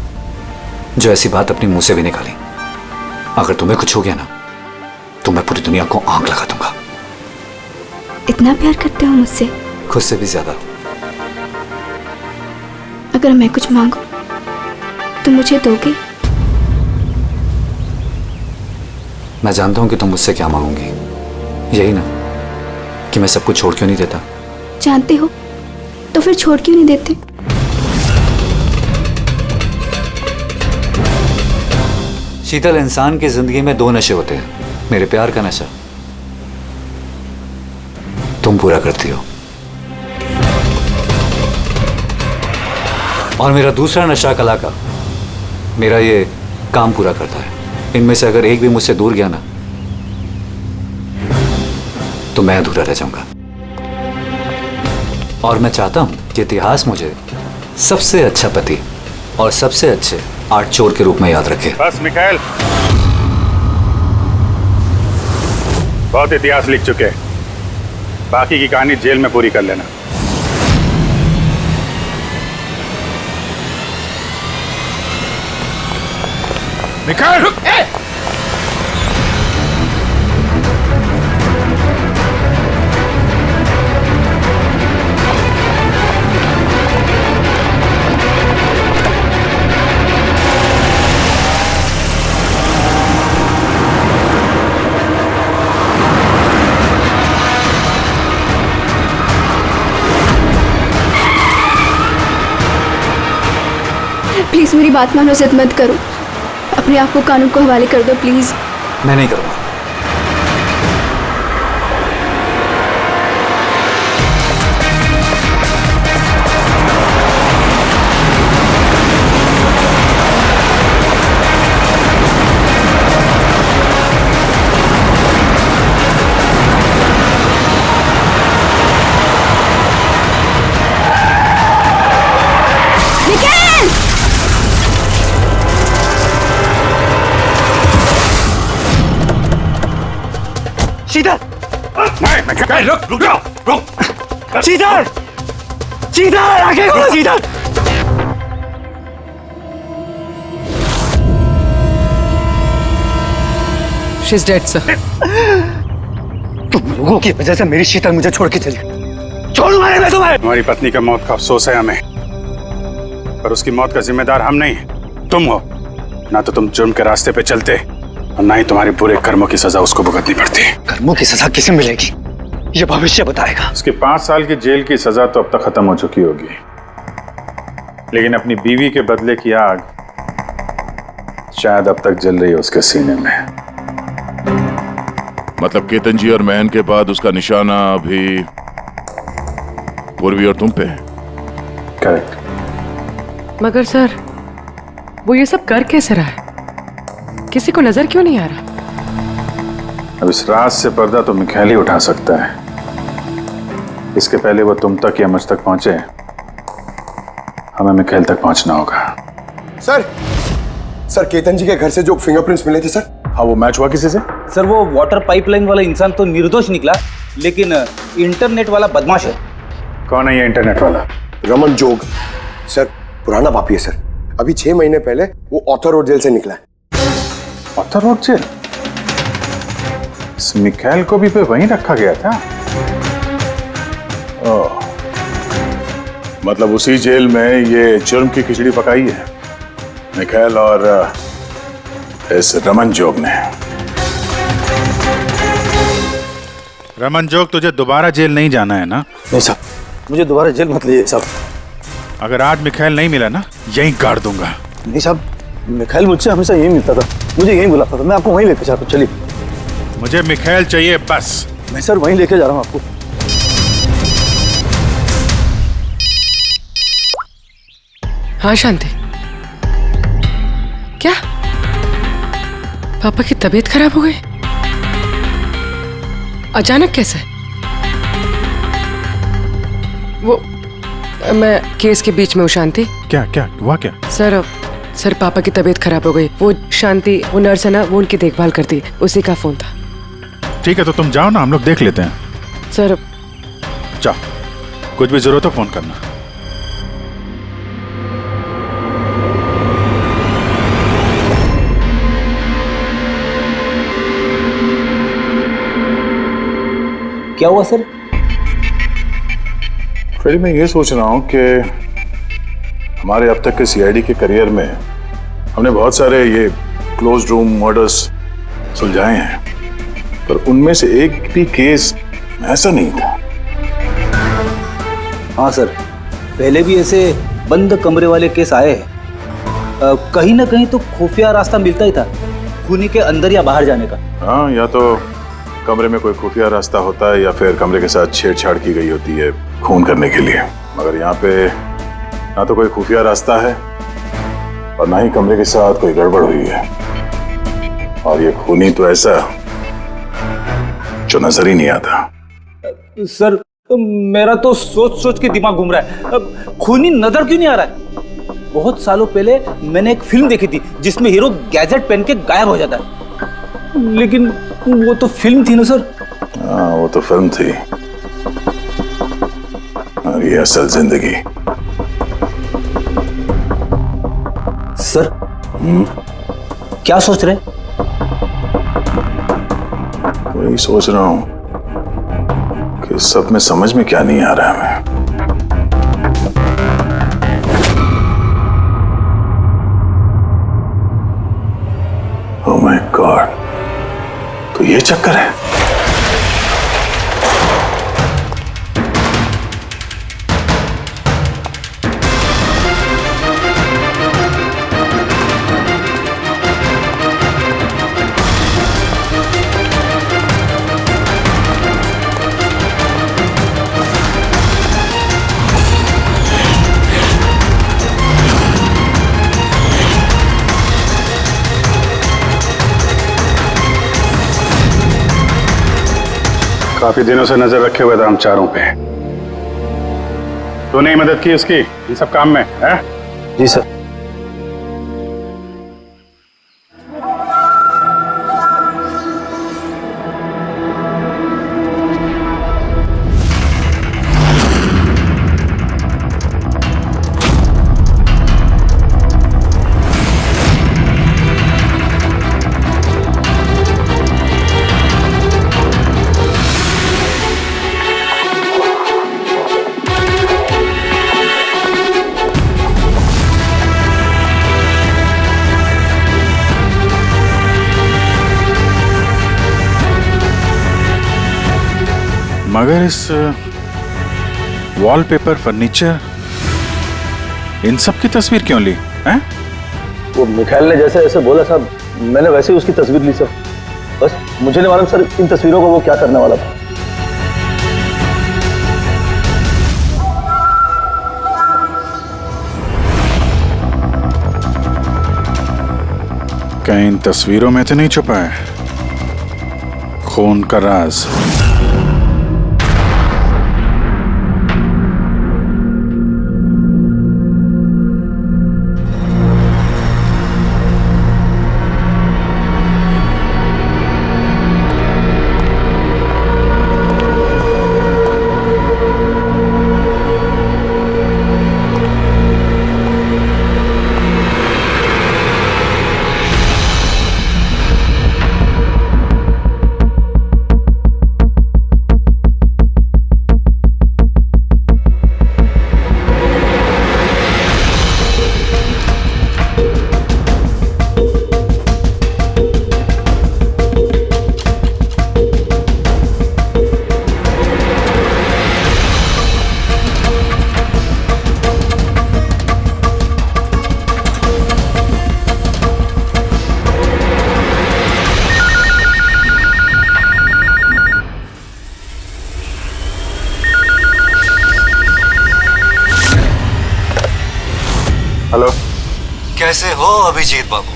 [SPEAKER 22] जो ऐसी बात अपने मुंह से भी निकाली। अगर तुम्हें कुछ हो गया ना तो मैं पूरी दुनिया को आंख लगा दूंगा।
[SPEAKER 21] इतना प्यार करते हो मुझसे?
[SPEAKER 22] खुद से भी ज्यादा।
[SPEAKER 21] अगर मैं कुछ मांगू तो मुझे दोगे?
[SPEAKER 22] मैं जानता हूं कि तुम मुझसे क्या मांगोगी। यही ना कि मैं सब कुछ छोड़ क्यों नहीं देता।
[SPEAKER 21] जानते हो तो फिर छोड़ क्यों नहीं देते?
[SPEAKER 22] शीतल, इंसान की जिंदगी में दो नशे होते हैं। मेरे प्यार का नशा तुम पूरा करती हो, और मेरा दूसरा नशा कला का। मेरा ये काम पूरा करता है। इनमें से अगर एक भी मुझसे दूर गया ना तो मैं अधूरा रह जाऊंगा। और मैं चाहता हूं कि इतिहास मुझे सबसे अच्छा पति और सबसे अच्छे आर्ट चोर के रूप में याद रखे।
[SPEAKER 1] बस मिकाएल, बहुत इतिहास लिख चुके हैं। बाकी की कहानी जेल में पूरी कर लेना।
[SPEAKER 3] मिकाएल,
[SPEAKER 21] प्लीज मेरी बात मानो, जिद मत करो। अपने आप को कानून को हवाले कर दो प्लीज।
[SPEAKER 22] मैं नहीं करूंगा।
[SPEAKER 11] शीतल!
[SPEAKER 3] नहीं, रुक जाओ, रुक।
[SPEAKER 11] शीतल! शीतल, आगे खोलो शीतल!
[SPEAKER 12] She's dead, sir.
[SPEAKER 11] तुम लोगों की वजह से मेरी शीतल मुझे छोड़ के चली गई। छोड़ूंगा नहीं मैं तुम्हें।
[SPEAKER 10] हमारी पत्नी का मौत का अफसोस है हमें, पर उसकी मौत का जिम्मेदार हम नहीं, तुम हो। ना तो तुम जुर्म के रास्ते पे चलते और ना ही तुम्हारे बुरे कर्मों की सजा उसको भुगतनी पड़ती।
[SPEAKER 11] कर्मों की सजा किसे मिलेगी ये भविष्य बताएगा।
[SPEAKER 10] उसकी 5 साल की जेल की सजा तो अब तक खत्म हो चुकी होगी, लेकिन अपनी बीवी के बदले की आग शायद अब तक जल रही है उसके सीने में।
[SPEAKER 1] मतलब केतन जी और महन के बाद उसका निशाना अभी पूर्वी और तुम पे है।
[SPEAKER 10] करेक्ट।
[SPEAKER 12] मगर सर, वो ये सब कर कैसे रहा है? किसी को नजर क्यों नहीं आ रहा?
[SPEAKER 10] अब इस राज से पर्दा तो मिखाइल ही उठा सकता है। इसके पहले वो तुम तक या मुझ तक पहुंचे, हमें मिखाइल तक पहुंचना होगा।
[SPEAKER 18] सर, केतन जी के घर से जो फिंगरप्रिंट्स मिले थे सर।
[SPEAKER 10] हाँ, वो मैच हुआ किसी से?
[SPEAKER 14] सर, वो वाटर पाइपलाइन वाला इंसान तो निर्दोष निकला, लेकिन इंटरनेट वाला बदमाश है।
[SPEAKER 10] कौन है ये इंटरनेट वाला?
[SPEAKER 18] रमन जोग सर, पुराना पापी है सर। अभी 6 महीने पहले वो ऑथर रोड जेल से निकला है।
[SPEAKER 10] Arthur road jail? इस मिखाइल को भी पे वहीं रखा गया था।
[SPEAKER 1] ओह, मतलब उसी जेल में ये जुर्म की खिचड़ी पकाई है मिखाइल और इस रमन जोग ने।
[SPEAKER 10] रमन जोग, तुझे दोबारा जेल नहीं जाना है ना?
[SPEAKER 11] नहीं साहब, मुझे दोबारा जेल मत लीजिए साहब।
[SPEAKER 10] अगर आज मिखाइल नहीं मिला ना,
[SPEAKER 1] यहीं गाड़ दूंगा।
[SPEAKER 11] नहीं साहब, मिखाइल मुझसे हमेशा यही मिलता था, मुझे यहीं बुलाता था, मैं आपको वहीं लेके जाता हूँ, चलिए।
[SPEAKER 1] मुझे मिखाइल चाहिए बस।
[SPEAKER 11] मैं सर वहीं लेके जा रहा हूँ आपको।
[SPEAKER 12] हाँ शांति, क्या पापा की तबीयत खराब हो गई? अचानक कैसे? वो मैं केस के बीच में हूँ शांति।
[SPEAKER 1] क्या क्या हुआ क्या?
[SPEAKER 12] सर पापा की तबीयत खराब हो गई। वो शांति, वो नर्स है ना, वो उनकी देखभाल करती, उसी का फोन था।
[SPEAKER 1] ठीक है तो तुम जाओ ना, हम लोग देख लेते हैं।
[SPEAKER 12] सर
[SPEAKER 1] जाओ, कुछ भी जरूरत हो फोन करना।
[SPEAKER 14] क्या हुआ सर?
[SPEAKER 1] फ्रेडी, मैं ये सोच रहा हूँ कि हमारे अब तक के सीआईडी के करियर में हमने बहुत सारे ये क्लोज रूम मर्डर्स सुलझाए हैं, पर उनमें से एक भी केस ऐसा नहीं था।
[SPEAKER 14] हाँ सर, पहले भी ऐसे बंद कमरे वाले केस आए हैं। कहीं ना कहीं तो खुफिया रास्ता मिलता ही था खूनी के अंदर या बाहर जाने का।
[SPEAKER 1] हाँ, या तो कमरे में कोई खुफिया रास्ता होता है या फिर कमरे के साथ छेड़छाड़ की गई होती है खून करने के लिए। मगर यहाँ पे ना तो कोई खुफिया रास्ता है और ना ही कमरे के साथ कोई गड़बड़ हुई है, और ये खूनी तो ऐसा जो नजर ही नहीं आता।
[SPEAKER 14] सर मेरा तो सोच सोच के दिमाग घूम रहा है, खूनी नजर क्यों नहीं आ रहा है? बहुत सालों पहले मैंने एक फिल्म देखी थी जिसमें हीरो गैजेट पहन के गायब हो जाता है, लेकिन वो तो फिल्म थी ना सर।
[SPEAKER 1] हाँ, वो तो फिल्म थी और ये असल जिंदगी।
[SPEAKER 14] सर क्या सोच रहे?
[SPEAKER 1] वही सोच रहा हूं कि सब में समझ में क्या नहीं आ रहा है। ओह माय गॉड, तो ये चक्कर है।
[SPEAKER 10] काफी दिनों से नजर रखे हुए थे हम चारों पे। तूने ही मदद की उसकी इन सब काम में, है?
[SPEAKER 11] जी सर।
[SPEAKER 1] मगर इस वॉलपेपर, फर्नीचर, इन सब की तस्वीर क्यों ली हैं?
[SPEAKER 11] वो मिखाइल ने जैसे ऐसे बोला साहब, मैंने वैसे ही उसकी तस्वीर ली सर। बस मुझे नहीं मालूम सर इन तस्वीरों को वो क्या करने वाला था।
[SPEAKER 1] कहीं इन तस्वीरों में तो नहीं छुपा है खून का राज?
[SPEAKER 10] हेलो।
[SPEAKER 22] कैसे हो अभिजीत बाबू?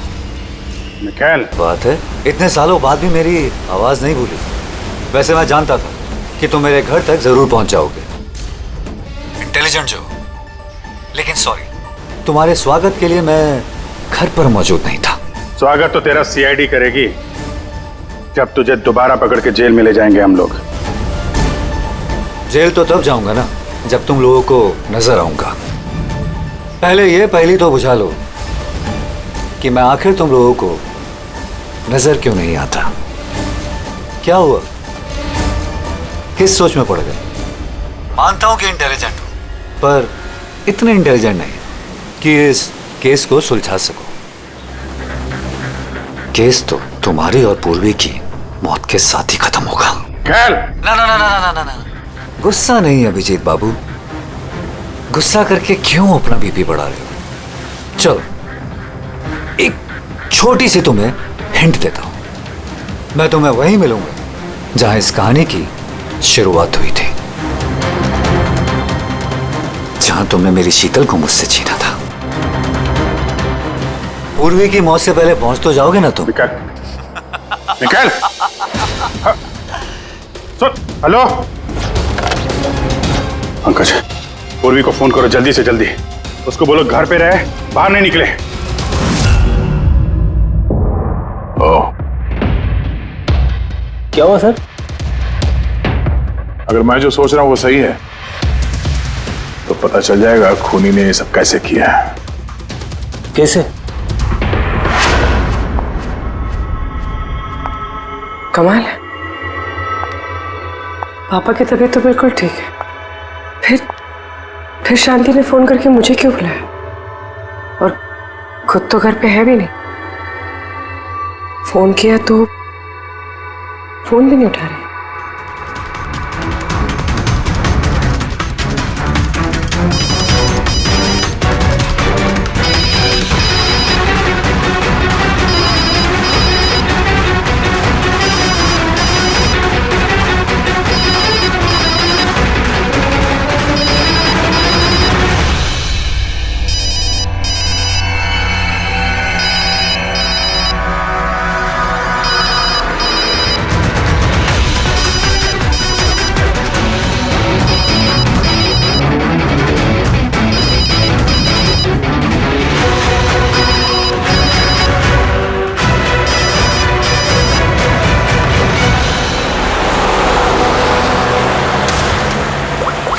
[SPEAKER 10] मिकाइल।
[SPEAKER 22] बात है, इतने सालों बाद भी मेरी आवाज नहीं भूली। वैसे मैं जानता था कि तुम मेरे घर तक जरूर पहुंच जाओगे, इंटेलिजेंट जो, लेकिन सॉरी, तुम्हारे स्वागत के लिए मैं घर पर मौजूद नहीं था।
[SPEAKER 10] स्वागत तो तेरा सीआईडी करेगी जब तुझे दोबारा पकड़ के जेल में ले जाएंगे हम लोग।
[SPEAKER 22] जेल तो तब जाऊंगा ना जब तुम लोगों को नजर आऊंगा। पहले ये पहली तो बुझा लो कि मैं आखिर तुम लोगों को नजर क्यों नहीं आता। क्या हुआ, किस सोच में पड़ गए? मानता हूं कि इंटेलिजेंट हो, पर इतने इंटेलिजेंट नहीं कि इस केस को सुलझा सको। केस तो तुम्हारी और पूर्वी की मौत के साथ ही खत्म होगा।
[SPEAKER 10] ना
[SPEAKER 22] ना ना ना ना ना ना, गुस्सा नहीं अभिजीत बाबू, गुस्सा करके क्यों अपना बीपी बढ़ा रहे हो? चलो एक छोटी सी तुम्हें हिंट देता हूं। मैं तुम्हें वहीं मिलूंगा जहां इस कहानी की शुरुआत हुई थी, जहां तुमने मेरी शीतल को मुझसे छीना था। पूर्वी की मौत से पहले पहुंच तो जाओगे ना तुम?
[SPEAKER 10] मिकाइल। सुन, हेलो पंकज, पूर्वी को फोन करो जल्दी से जल्दी। उसको बोलो घर पे रहे, बाहर नहीं निकले।
[SPEAKER 14] क्या हुआ सर?
[SPEAKER 1] अगर मैं जो सोच रहा हूं वो सही है तो पता चल जाएगा खूनी ने ये सब कैसे किया है।
[SPEAKER 14] कैसे?
[SPEAKER 12] कमाल है, पापा की तबीयत तो बिल्कुल ठीक है, फिर शांति ने फोन करके मुझे क्यों बुलाया? और खुद तो घर पे है भी नहीं। फोन किया तो फोन भी नहीं उठा रही।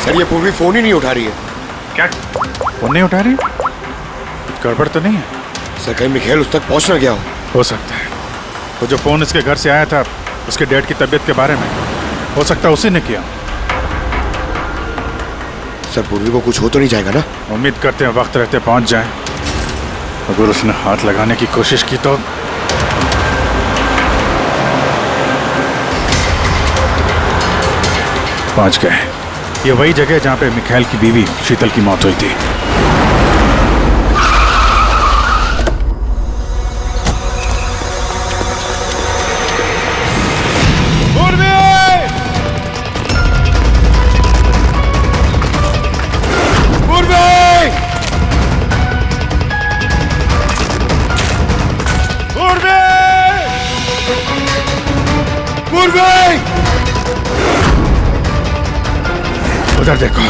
[SPEAKER 18] सर ये पूर्वी फोन ही नहीं उठा रही है।
[SPEAKER 10] क्या फोन नहीं उठा रही? गड़बड़ तो नहीं है?
[SPEAKER 18] सर कहीं मिखाइल उस तक पहुंच ना गया
[SPEAKER 10] हो सकता है। वो जो फोन इसके घर से आया था उसके डैड की तबीयत के बारे में, हो सकता है उसी ने किया।
[SPEAKER 18] सर पूर्वी को कुछ हो तो नहीं जाएगा ना?
[SPEAKER 10] उम्मीद करते हैं वक्त रहते पहुंच जाए। अगर उसने हाथ लगाने की कोशिश की तो पहुंच गए। ये वही जगह है जहां पे मिखाइल की बीवी शीतल की मौत हुई थी। उधर देखो।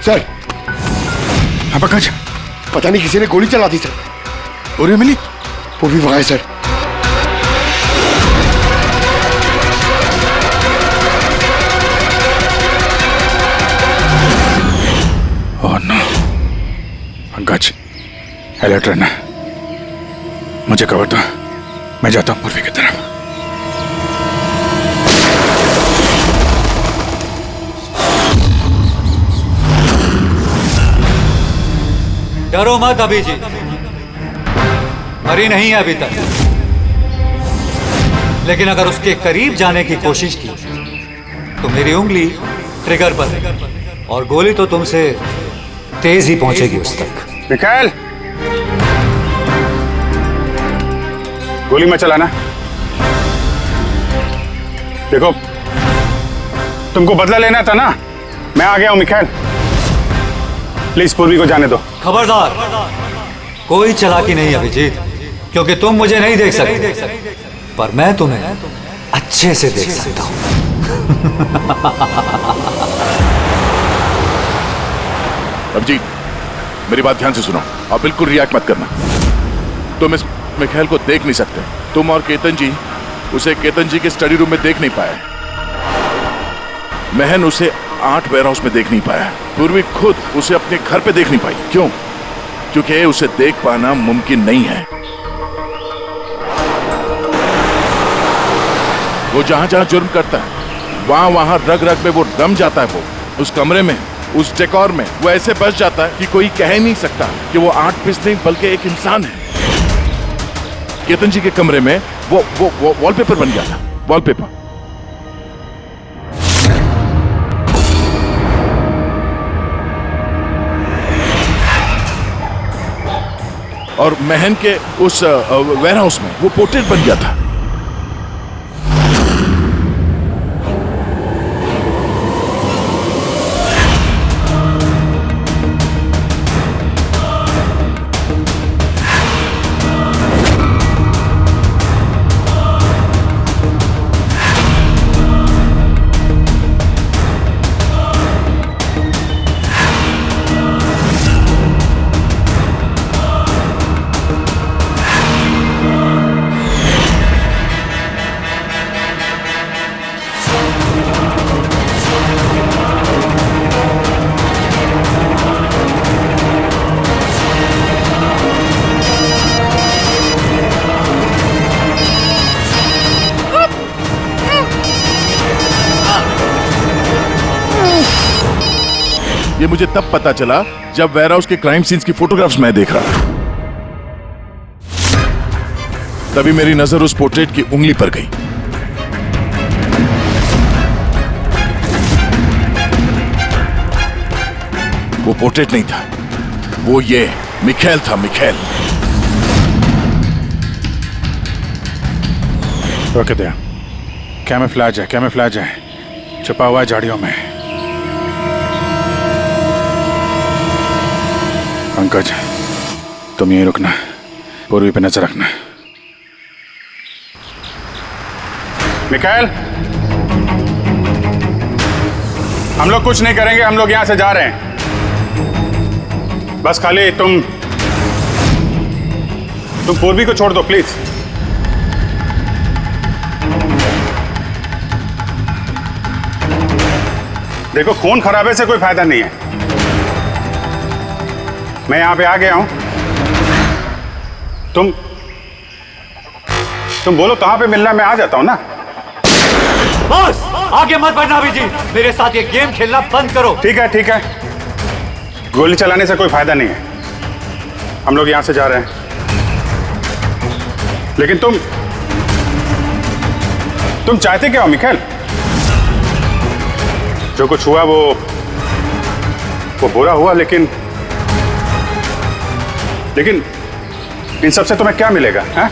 [SPEAKER 18] सर
[SPEAKER 10] हाँ पंकज,
[SPEAKER 18] पता नहीं किसी ने गोली चला दी सर।
[SPEAKER 10] पूरी मिली?
[SPEAKER 18] पूर्वी वहां है sir.
[SPEAKER 10] Oh no, Pankaj, alert रहना। मुझे कवर दो, मैं जाता हूँ पूर्वी की तरफ।
[SPEAKER 22] डरो मत अभी जी, मरी नहीं है अभी तक, लेकिन अगर उसके करीब जाने की कोशिश की तो मेरी उंगली ट्रिगर पर और गोली तो तुमसे तेज ही पहुंचेगी उस तक।
[SPEAKER 10] मिखाइल, गोली मत चलाना। देखो, तुमको बदला लेना था ना, मैं आ गया हूं मिखाइल। प्लीज पूर्वी को जाने दो।
[SPEAKER 22] खबरदार, कोई चालाकी नहीं अभिजीत, क्योंकि तुम मुझे नहीं देख सकते, पर मैं तुम्हें अच्छे से देख सकता हूं।
[SPEAKER 17] अभिजीत, मेरी बात ध्यान से सुनो और बिल्कुल रिएक्ट मत करना। तुम इस मिखाइल को देख नहीं सकते। तुम और केतन जी उसे केतन जी के स्टडी रूम में देख नहीं पाए। महन उसे 8 वेयरहाउस में देख नहीं पाया। पूर्वी खुद उसे अपने घर पे देख नहीं पाई। क्यों? क्योंकि उसे देख पाना मुमकिन नहीं है। वो जहां जहां जुर्म करता है वहां वहां रग रग में वो रम जाता है। वो उस कमरे में, उस डेकोर में वो ऐसे बस जाता है कि कोई कह नहीं सकता कि वो 8 पीस नहीं बल्कि एक इंसान है। केतन जी के कमरे में वो वॉलपेपर बन गया था। वॉलपेपर। और महन के उस वेयरहाउस में वो पोर्ट्रेट बन गया था। ये मुझे तब पता चला जब वेयरहाउस के क्राइम सीन्स की फोटोग्राफ्स मैं देख रहा था। तभी मेरी नजर उस पोर्ट्रेट की उंगली पर गई। वो पोर्ट्रेट नहीं था, वो ये मिखाइल था। मिखाइल।
[SPEAKER 10] रोक दे। कैमोफ्लेज है, कैमोफ्लेज है, छुपा हुआ है झाड़ियों में। पंकज, तुम यहीं रुकना, पूर्वी पे नजर रखना। मिखाइल, हम लोग कुछ नहीं करेंगे, हम लोग यहां से जा रहे हैं। बस खाली तुम पूर्वी को छोड़ दो प्लीज। देखो, खून खराबे से कोई फायदा नहीं है। मैं यहां पे आ गया हूं। तुम बोलो कहां पे मिलना, मैं आ जाता हूं ना।
[SPEAKER 22] बस आगे मत बढ़ना अभिजीत, मेरे साथ ये गेम खेलना बंद करो।
[SPEAKER 10] ठीक है, ठीक है। गोली चलाने से कोई फायदा नहीं है। हम लोग यहां से जा रहे हैं, लेकिन तुम चाहते क्या हो मिखाइल? जो कुछ हुआ वो बुरा हुआ, लेकिन इन सब से तुम्हें क्या मिलेगा? हैं?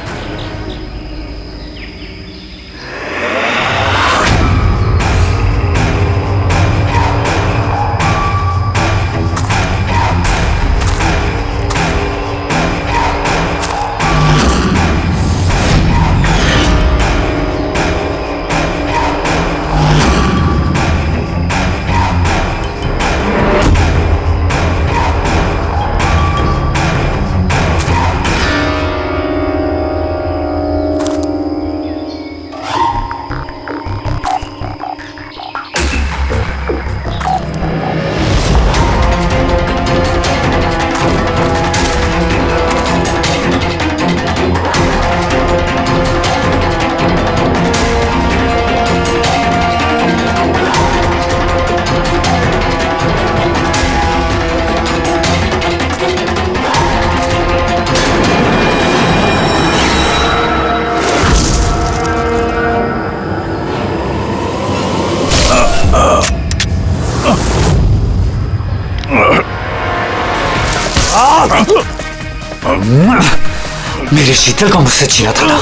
[SPEAKER 22] मेरे शीतल को मुझसे छीना था ना,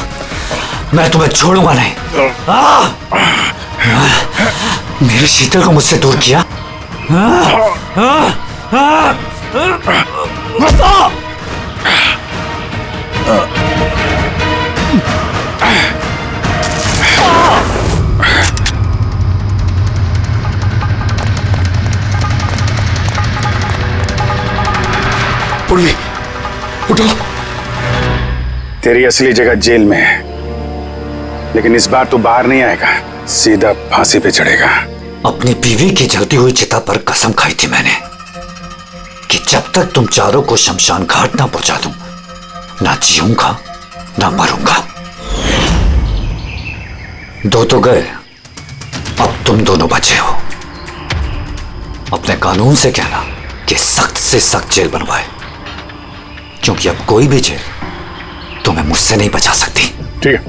[SPEAKER 22] मैं तुम्हें छोड़ूंगा नहीं। मेरे शीतल को मुझसे दूर किया।
[SPEAKER 10] पूर्वी, उठो। तेरी असली जगह जेल में है, लेकिन इस बार तू बाहर नहीं आएगा, सीधा फांसी पे चढ़ेगा।
[SPEAKER 22] अपनी बीवी की जलती हुई चिता पर कसम खाई थी मैंने कि जब तक तुम चारों को शमशान घाट ना पहुंचा दूं, ना जीऊंगा ना मरूंगा। दो तो गए, अब तुम दोनों बचे हो। अपने कानून से कहना कि सख्त से सख्त जेल बनवाए, क्योंकि अब कोई भी जेल तुम्हें मुझसे नहीं बचा सकती।
[SPEAKER 10] ठीक है,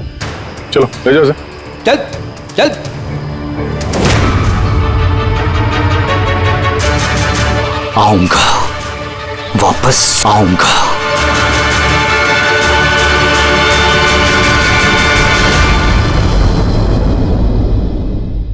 [SPEAKER 10] चलो ले जाओ।
[SPEAKER 14] चल चल।
[SPEAKER 22] आऊंगा, वापस आऊंगा।